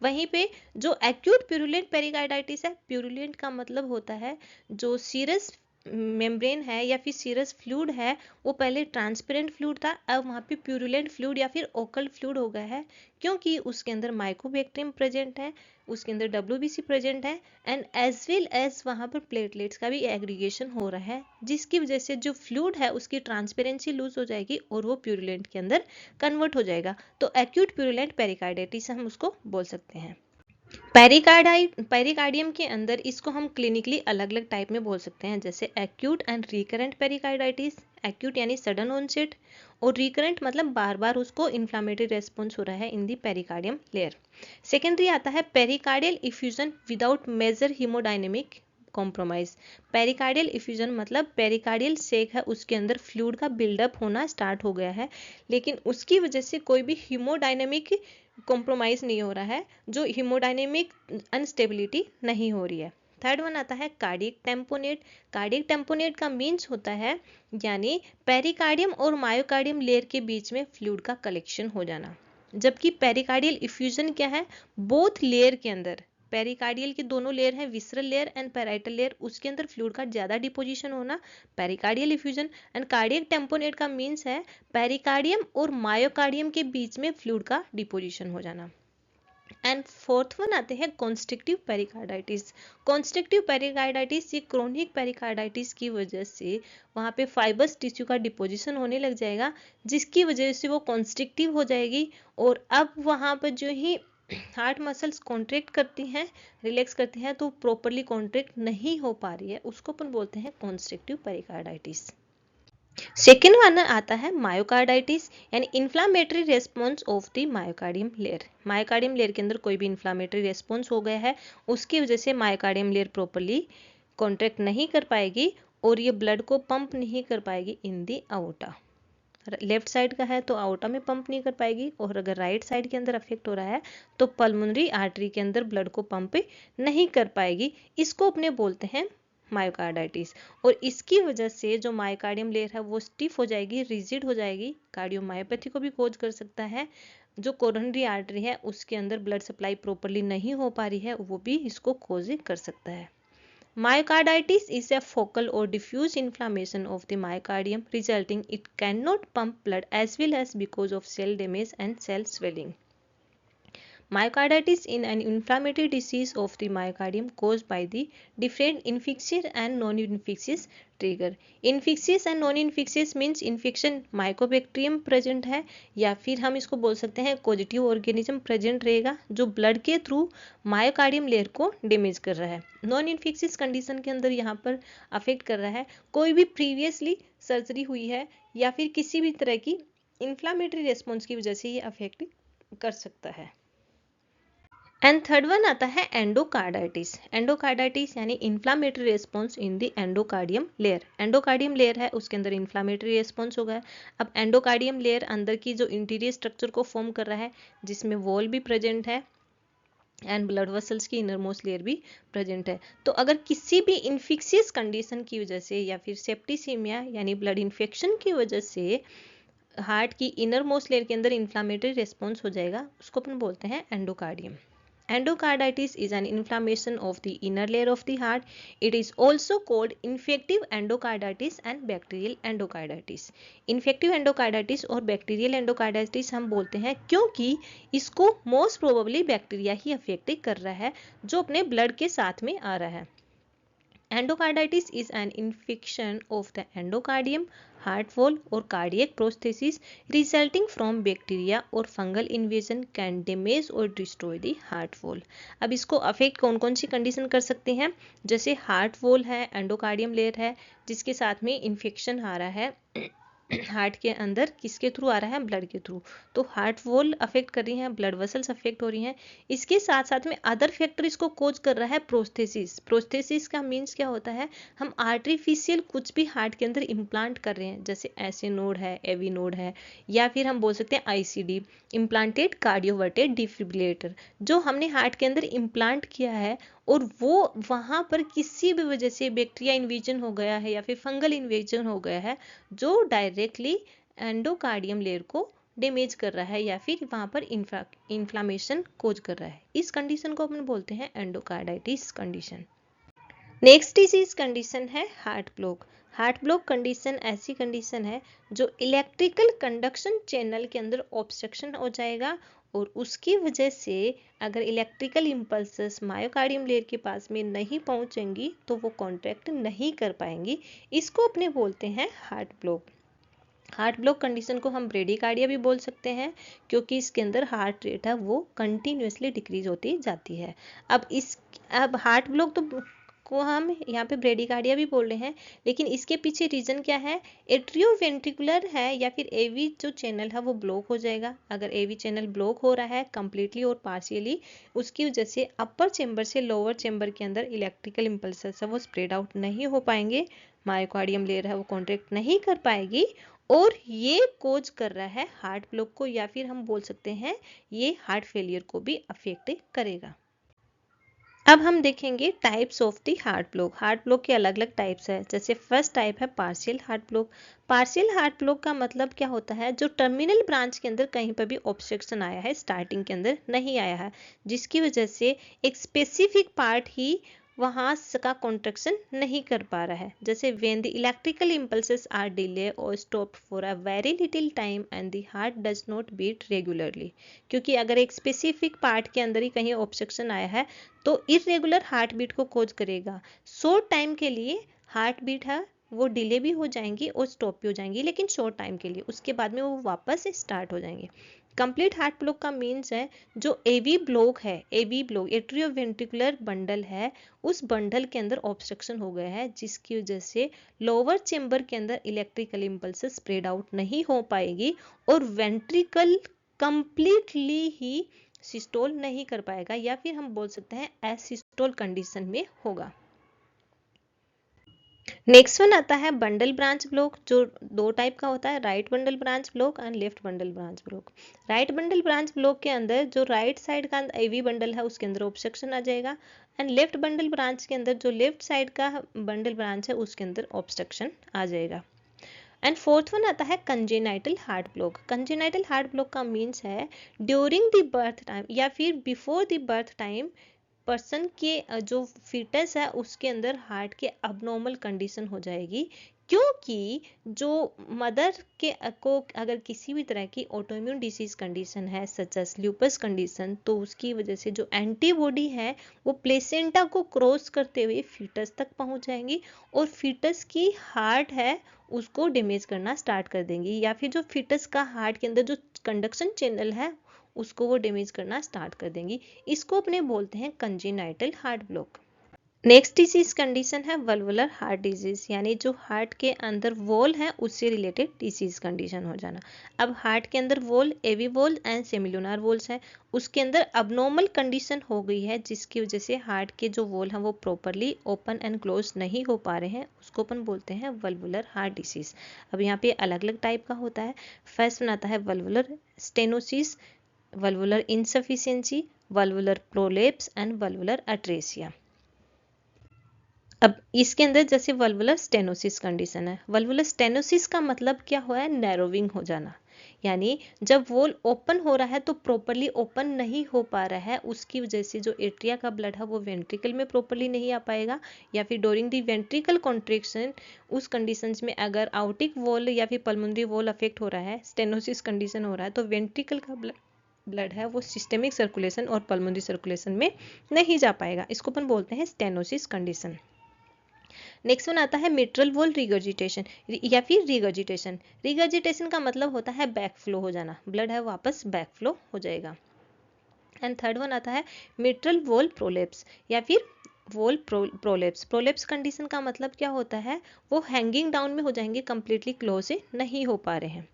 वहीं पे जो एक्यूट प्यूरुलेंट पेरिकार्डाइटिस है, प्यूरुलेंट का मतलब होता है जो सीरस मेम्ब्रेन है या फिर सीरस फ्लूइड है वो पहले ट्रांसपेरेंट फ्लूइड था, अब वहाँ पे प्यूरुलेंट फ्लूइड या फिर ओकल्ट फ्लूइड हो गया है, क्योंकि उसके अंदर माइकोबैक्टीरियम प्रेजेंट है, उसके अंदर WBC प्रेजेंट है एंड एज वेल एज वहाँ पर प्लेटलेट्स का भी एग्रीगेशन हो रहा है, जिसकी वजह से जो फ्लूइड है उसकी ट्रांसपेरेंसी लूज हो जाएगी और वो प्यूरुलेंट के अंदर कन्वर्ट हो जाएगा। तो एक्यूट प्यूरुलेंट पेरिकार्डाइटिस हम उसको बोल सकते हैं। पेरिकार्डियम के अंदर इसको हम क्लिनिकली अलग अलग टाइप में बोल सकते हैं, जैसे acute and recurrent pericarditis. Acute यानी सडन ऑनसेट और रिकरेंट मतलब बार बार उसको इन्फ्लामेटरी रेस्पॉन्स हो रहा है in the pericardium layer. Secondary आता है pericardial effusion without major haemodynamic compromise. Pericardial effusion मतलब पेरिकार्डियल सेक है उसके अंदर फ्लूइड का बिल्डअप होना स्टार्ट हो गया है, लेकिन उसकी वजह से कोई भी हीमोडायनेमिक कॉम्प्रोमाइज नहीं हो रहा है, जो हीमोडायनेमिक अनस्टेबिलिटी नहीं हो रही है। थर्ड वन आता है कार्डियक टेम्पोनेट। कार्डियक टेम्पोनेट का मीन्स होता है यानी पेरिकार्डियम और मायोकार्डियम लेयर के बीच में फ्लूइड का कलेक्शन हो जाना, जबकि पेरिकार्डियल इफ्यूजन क्या है, बोथ लेयर के अंदर पेरिकार्डियल के दोनों लेयर हैं, visceral layer and parietal layer, उसके अंदर फ्लूइड का ज्यादा डिपोजिशन होना pericardial effusion. And cardiac tamponade का मीन्स है पेरिकार्डियम और मायोकार्डियम के बीच में फ्लूइड का डिपोजिशन हो जाना। एंड फोर्थ वन आते हैं कॉन्स्ट्रिक्टिव पेरिकार्डाइटिस। कॉन्स्ट्रिक्टिव पेरिकार्डाइटिस ये क्रोनिक पेरिकार्डाइटिस की वजह से वहाँ पे फाइबर्स टिश्यू का डिपोजिशन होने लग जाएगा, जिसकी वजह से वो कॉन्स्ट्रिक्टिव हो जाएगी और अब वहाँ पर जो ही हार्ट मसल्स कॉन्ट्रैक्ट करती हैं, रिलैक्स करती हैं, तो प्रॉपरली कॉन्ट्रैक्ट नहीं हो पा रही है, उसको अपन बोलते हैं कॉन्स्ट्रिक्टिव पेरिकार्डाइटिस। सेकेंड वन आता है मायोकार्डाइटिस यानी inflammatory response of the myocardium layer. Myocardium layer के अंदर कोई भी इन्फ्लामेटरी रेस्पॉन्स हो गया है, उसकी वजह से मायोकार्डियम लेयर प्रॉपरली कॉन्ट्रैक्ट नहीं कर पाएगी और ये ब्लड को पंप नहीं कर पाएगी इन दी आउटा। लेफ्ट साइड का है तो आउटा में पंप नहीं कर पाएगी, और अगर राइट साइड के अंदर अफेक्ट हो रहा है तो पल्मोनरी आर्टरी के अंदर ब्लड को पंप नहीं कर पाएगी, इसको अपने बोलते हैं मायोकार्डाइटिस। और इसकी वजह से जो मायोकार्डियम लेयर है वो स्टिफ हो जाएगी, रिजिड हो जाएगी, कार्डियोमायोपैथी को भी कॉज कर सकता है। जो कोरोनरी आर्टरी है उसके अंदर ब्लड सप्लाई प्रॉपरली नहीं हो पा रही है, वो भी इसको कॉज कर सकता है। Myocarditis is a focal or diffuse inflammation of the myocardium, resulting it cannot pump blood as well as because of cell damage and cell swelling. Myocarditis is an inflammatory disease of the myocardium caused by the different infectious and non-infectious trigger. Infectious and non-infectious means infection mycobacterium present है या फिर हम इसको बोल सकते हैं causative organism present रहेगा जो blood के थ्रू मायोकार्डियम लेयर को डैमेज कर रहा है। नॉन इन्फेक्शियस कंडीशन के अंदर यहाँ पर अफेक्ट कर रहा है कोई भी प्रीवियसली सर्जरी हुई है या फिर किसी भी तरह की इन्फ्लामेटरी रेस्पॉन्स की वजह से ये अफेक्ट कर सकता है। एंड थर्ड वन आता है एंडोकार्डाइटिस। एंडोकार्डाइटिस यानी inflammatory response in the endocardium layer. Endocardium layer है उसके अंदर इन्फ्लामेटरी रेस्पॉन्स हो गया। अब एंडोकार्डियम लेयर अंदर की जो इंटीरियर स्ट्रक्चर को फॉर्म कर रहा है जिसमें वॉल भी प्रेजेंट है एंड ब्लड वेसल्स की इनर मोस्ट लेयर भी प्रेजेंट है। तो अगर किसी भी इन्फेक्शियस कंडीशन की वजह से या फिर सेप्टिसीमिया यानी ब्लड इन्फेक्शन की वजह से हार्ट की इनर मोस्ट लेयर के अंदर इन्फ्लामेटरी रेस्पॉन्स हो जाएगा, उसको अपन बोलते हैं endocardium. Endocarditis is an inflammation of the inner layer of the heart. It is also called infective endocarditis and bacterial endocarditis. Infective endocarditis और bacterial endocarditis हम बोलते हैं क्योंकि इसको most probably बैक्टीरिया ही अफेक्ट कर रहा है जो अपने ब्लड के साथ में आ रहा है। Endocarditis is an infection of the endocardium, heart wall और cardiac prosthesis resulting from bacteria और फंगल इन्वेजन कैन डैमेज और डिस्ट्रॉय द हार्ट वॉल। अब इसको अफेक्ट कौन कौन सी कंडीशन कर सकते हैं, जैसे हार्ट वॉल है, एंडोकार्डियम लेयर है जिसके साथ में इन्फेक्शन आ रहा है हार्ट के अंदर, किसके थ्रू आ रहा है, ब्लड के थ्रू, तो हार्ट वॉल अफेक्ट कर रही हैं, ब्लड वेसल्स अफेक्ट हो रही हैं। इसके साथ साथ में अदर फैक्टर इसको कोज कर रहा है प्रोस्थेसिस। प्रोस्थेसिस का मीन्स क्या होता है, हम आर्टिफिशियल कुछ भी हार्ट के अंदर इम्प्लांट कर रहे हैं, जैसे ऐसे नोड है, एवी नोड है, या फिर हम बोल सकते हैं आईसीडी, इम्प्लांटेड कार्डियोवर्टेड डिफिब्रिलेटर, जो हमने हार्ट के अंदर इम्प्लांट किया है और वो वहां पर किसी भी वजह से बैक्टीरिया इन्वेजन हो गया है या फिर फंगल इन्वेजन हो गया है, जो डायरेक्टली एंडोकार्डियम लेयर को डैमेज कर रहा है या फिर वहां पर इन्फ्लामेशन कोज कर रहा है। इस कंडीशन को अपन बोलते हैं endocarditis condition. Next disease condition है heart block. Heart block condition ऐसी कंडीशन है जो इलेक्ट्रिकल कंडक्शन चैनल के अंदर ऑब्स्ट्रक्शन हो जाएगा और उसकी वजह से अगर इलेक्ट्रिकल इम्पल्सेस मायोकार्डियम लेयर के पास में नहीं पहुंचेंगी तो वो कॉन्ट्रैक्ट नहीं कर पाएंगी। इसको अपने बोलते हैं heart block. Heart block condition को हम ब्रेडिकार्डिया भी बोल सकते हैं, क्योंकि इसके अंदर हार्ट रेट है वो कंटिन्यूसली डिक्रीज होती जाती है। अब हार्ट ब्लॉक तो को हम यहाँ पे ब्रेडिकार्डिया भी बोल रहे हैं, लेकिन इसके पीछे रीजन क्या है, एट्रियोवेंट्रिकुलर है या फिर एवी जो चैनल है वो ब्लॉक हो जाएगा। अगर एवी चैनल ब्लॉक हो रहा है कंप्लीटली और पार्शियली, उसकी वजह से अपर चेंबर से लोअर चेंबर के अंदर इलेक्ट्रिकल इम्पल्सेस है वो स्प्रेड आउट नहीं हो पाएंगे, मायोकार्डियम लेयर है वो कॉन्ट्रैक्ट नहीं कर पाएगी और ये कोज कर रहा है हार्ट ब्लॉक को, या फिर हम बोल सकते हैं ये हार्ट फेलियर को भी अफेक्ट करेगा। अब हम देखेंगे types of the heart block. Heart block के अलग अलग टाइप्स है, जैसे फर्स्ट टाइप है partial heart block. Partial heart block का मतलब क्या होता है, जो टर्मिनल ब्रांच के अंदर कहीं पर भी ऑब्स्ट्रक्शन आया है, स्टार्टिंग के अंदर नहीं आया है, जिसकी वजह से एक स्पेसिफिक पार्ट ही वहां का कॉन्ट्रैक्शन नहीं कर पा रहा है, जैसे when the electrical impulses are delay और stop for a very little time and the heart does not beat regularly. क्योंकि अगर एक स्पेसिफिक पार्ट के अंदर ही कहीं ऑब्स्ट्रक्शन आया है तो इरेगुलर हार्ट बीट को कोज करेगा। शॉर्ट टाइम के लिए हार्ट बीट है वो डिले भी हो जाएंगी और स्टॉप भी हो जाएंगी, लेकिन शॉर्ट टाइम के लिए, उसके बाद में वो वापस स्टार्ट हो जाएंगे। कंप्लीट हार्ट ब्लॉक का मीन्स है जो एवी ब्लॉक है, एवी ब्लॉक एट्रियोवेंट्रिकुलर बंडल है, उस बंडल के अंदर ऑब्स्ट्रक्शन हो गया है, जिसकी वजह से लोअर चेंबर के अंदर इलेक्ट्रिकल इम्पल्सेस स्प्रेड आउट नहीं हो पाएगी और वेंट्रिकल कंप्लीटली ही सिस्टोल नहीं कर पाएगा, या फिर हम बोल सकते हैं एसिस्टोल कंडीशन में होगा। नेक्स्ट वन आता है बंडल ब्रांच ब्लॉक, जो दो टाइप का होता है, right bundle branch block and left bundle branch block. Right bundle branch block के अंदर जो राइट साइड का एवी बंडल है उसके अंदर ऑब्स्ट्रक्शन आ जाएगा, एंड लेफ्ट बंडल ब्रांच के अंदर जो लेफ्ट साइड का बंडल ब्रांच है उसके अंदर ऑब्स्ट्रक्शन आ जाएगा। एंड फोर्थ वन आता है congenital heart block. Congenital heart block का मीन्स है ड्यूरिंग द बर्थ टाइम या फिर before the birth time person के जो फीटस है उसके अंदर हार्ट के अबनॉर्मल कंडीशन हो जाएगी, क्योंकि जो मदर के को अगर किसी भी तरह की ऑटोइम्यून डिसीज कंडीशन है सच एज ल्यूपस कंडीशन, तो उसकी वजह से जो एंटीबॉडी है वो प्लेसेंटा को क्रॉस करते हुए फीटस तक पहुंच जाएंगी और फीटस की हार्ट है उसको डैमेज करना स्टार्ट कर देंगी, या फिर जो फीटस का हार्ट के अंदर जो कंडक्शन चैनल है उसको वो डैमेज करना स्टार्ट कर देंगी। इसको अपने बोलते हैं congenital heart block. Next disease condition है वल्वुलर हार्ट डिजीज, यानी जो हार्ट के अंदर वॉल है उससे रिलेटेड डिजीज कंडीशन हो जाना। अब हार्ट के अंदर valve, AV valve and semilunar valves है, उसके अंदर अबनॉर्मल कंडीशन हो गई है जिसकी वजह से हार्ट के जो वॉल हैं वो प्रॉपरली ओपन एंड क्लोज नहीं हो पा रहे हैं, उसको अपन बोलते हैं वल्वुलर हार्ट डिजीज। अब यहाँ पे अलग अलग टाइप का होता है। फर्स्ट आता है valvular stenosis, valvular insufficiency, valvular prolapse and valvular atresia. अब इसके अंदर जैसे वल्वुलर स्टेनोसिस कंडीशन है, वल्वुलर स्टेनोसिस का मतलब क्या हुआ है, नैरोविंग हो जाना, यानी जब वॉल ओपन हो रहा है तो प्रॉपरली ओपन नहीं हो पा रहा है, उसकी वजह से जो एट्रिया का ब्लड है वो वेंट्रिकल में प्रॉपरली नहीं आ पाएगा, या फिर ड्यूरिंग द वेंट्रिकल कॉन्ट्रैक्शन उस कंडीशंस में अगर आउटिक वॉल या फिर पल्मोनरी वॉल अफेक्ट हो रहा है, स्टेनोसिस कंडीशन हो रहा है, तो वेंट्रिकल का ब्लड है वो सिस्टेमिक सर्कुलेशन और पल्मोनरी सर्कुलेशन में नहीं जा पाएगा, इसको अपन बोलते हैं स्टेनोसिस कंडीशन। नेक्स्ट वन आता है मिट्रल वॉल रिगर्जिटेशन या फिर रिगर्जिटेशन। रिगर्जिटेशन का मतलब होता है बैक फ्लो हो जाना, ब्लड है वापस बैक फ्लो हो जाएगा। एंड थर्ड वन आता है मिट्रल वॉल प्रोलेप्स या फिर वॉल प्रोलेप्स। प्रोलेप्स कंडीशन का मतलब क्या होता है, वो हैंगिंग डाउन में हो जाएंगे, कंप्लीटली क्लोज नहीं हो पा रहे हैं।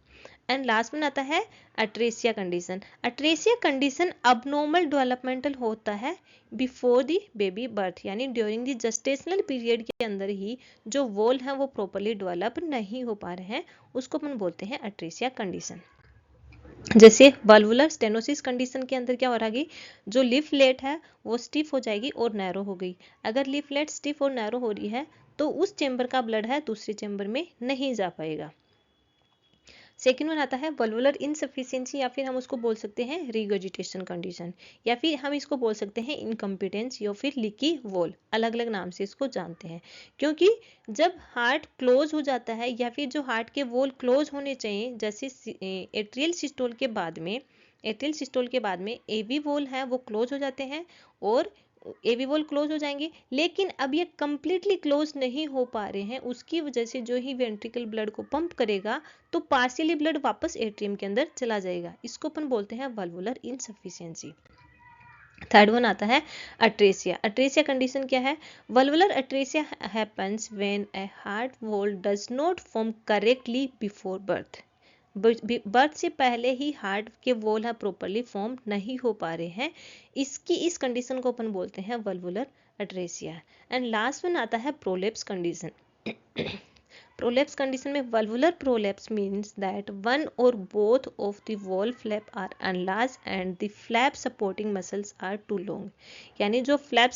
एंड लास्ट में आता है अट्रेसिया कंडीशन। अट्रेसिया कंडीशन अबनॉर्मल डेवलपमेंटल होता है बिफोर द बेबी बर्थ, यानी ड्यूरिंग द जेस्टेशनल पीरियड के अंदर ही जो वॉल है वो प्रॉपरली डेवलप नहीं हो पा रहे हैं, उसको अपन बोलते हैं अट्रेसिया कंडीशन। जैसे वाल्वुलर स्टेनोसिस कंडीशन के अंदर क्या हो रहा है, जो लीफलेट है वो स्टिफ हो जाएगी और नैरो हो गई। अगर लीफलेट स्टिफ और नैरो हो रही है तो उस चेंबर का ब्लड है दूसरे चेंबर में नहीं जा पाएगा। सेकेंड वन आता है वल्वुलर इनसफिशियंसी या फिर हम उसको बोल सकते हैं रिगर्जिटेशन कंडीशन, या फिर हम इसको बोल सकते हैं इनकम्पिटेंस या फिर लीकी वॉल, अलग अलग नाम से इसको जानते हैं। क्योंकि जब हार्ट क्लोज हो जाता है या फिर जो हार्ट के वॉल क्लोज होने चाहिए, जैसे एट्रियल सिस्टोल के बाद में, एट्रियल सिस्टोल के बाद में एवी वॉल है वो क्लोज हो जाते हैं और एवी वॉल क्लोज हो जाएंगे, लेकिन अब ये कंप्लीटली क्लोज नहीं हो पा रहे हैं, उसकी वजह से जो ही वेंट्रिकल ब्लड को पंप करेगा तो पार्शियली ब्लड वापस एट्रियम के अंदर चला जाएगा, इसको अपन बोलते हैं वल्वुलर इनसफिशियंसी। थर्ड वन आता है अट्रेसिया। अट्रेसिया कंडीशन क्या है, valvular atresia happens when a heart wall does not form correctly before birth. Birth से पहले ही हार्ट के वॉल है प्रॉपरली फॉर्म नहीं हो पा रहे हैं, इस कंडीशन को अपन बोलते हैं valvular atresia. And last one आता है प्रोलेप्स कंडीशन। प्रोलेप्स कंडीशन में valvular prolapse means that one और both of the wall flap are enlarge and the flap supporting muscles are too long, यानी जो फ्लैप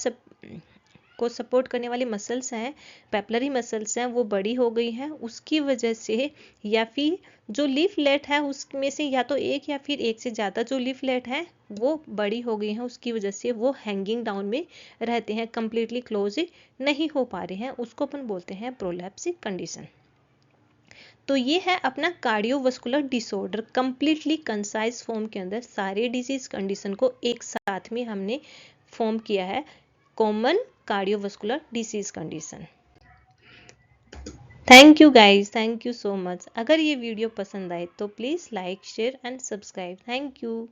को सपोर्ट करने वाली muscles हैं, पेपलरी मसल्स हैं, वो बड़ी हो गई हैं, उसकी वजह से या फिर जो लीफलेट है उसमें से या तो एक या फिर एक से ज़्यादा जो लीफलेट है वो बड़ी हो गई हैं, उसकी वजह से वो हैंगिंग डाउन में रहते हैं, कंप्लीटली क्लोज नहीं हो पा रहे हैं, उसको अपन बोलते हैं प्रोलैप्सिक कंडीशन। तो ये है अपना cardiovascular disorder, completely concise form के अंदर सारे डिजीज कंडीशन को एक साथ में हमने फॉर्म किया है, common cardiovascular disease condition. Thank you guys, thank you so much. अगर ये वीडियो पसंद आए तो please like share and subscribe. Thank you.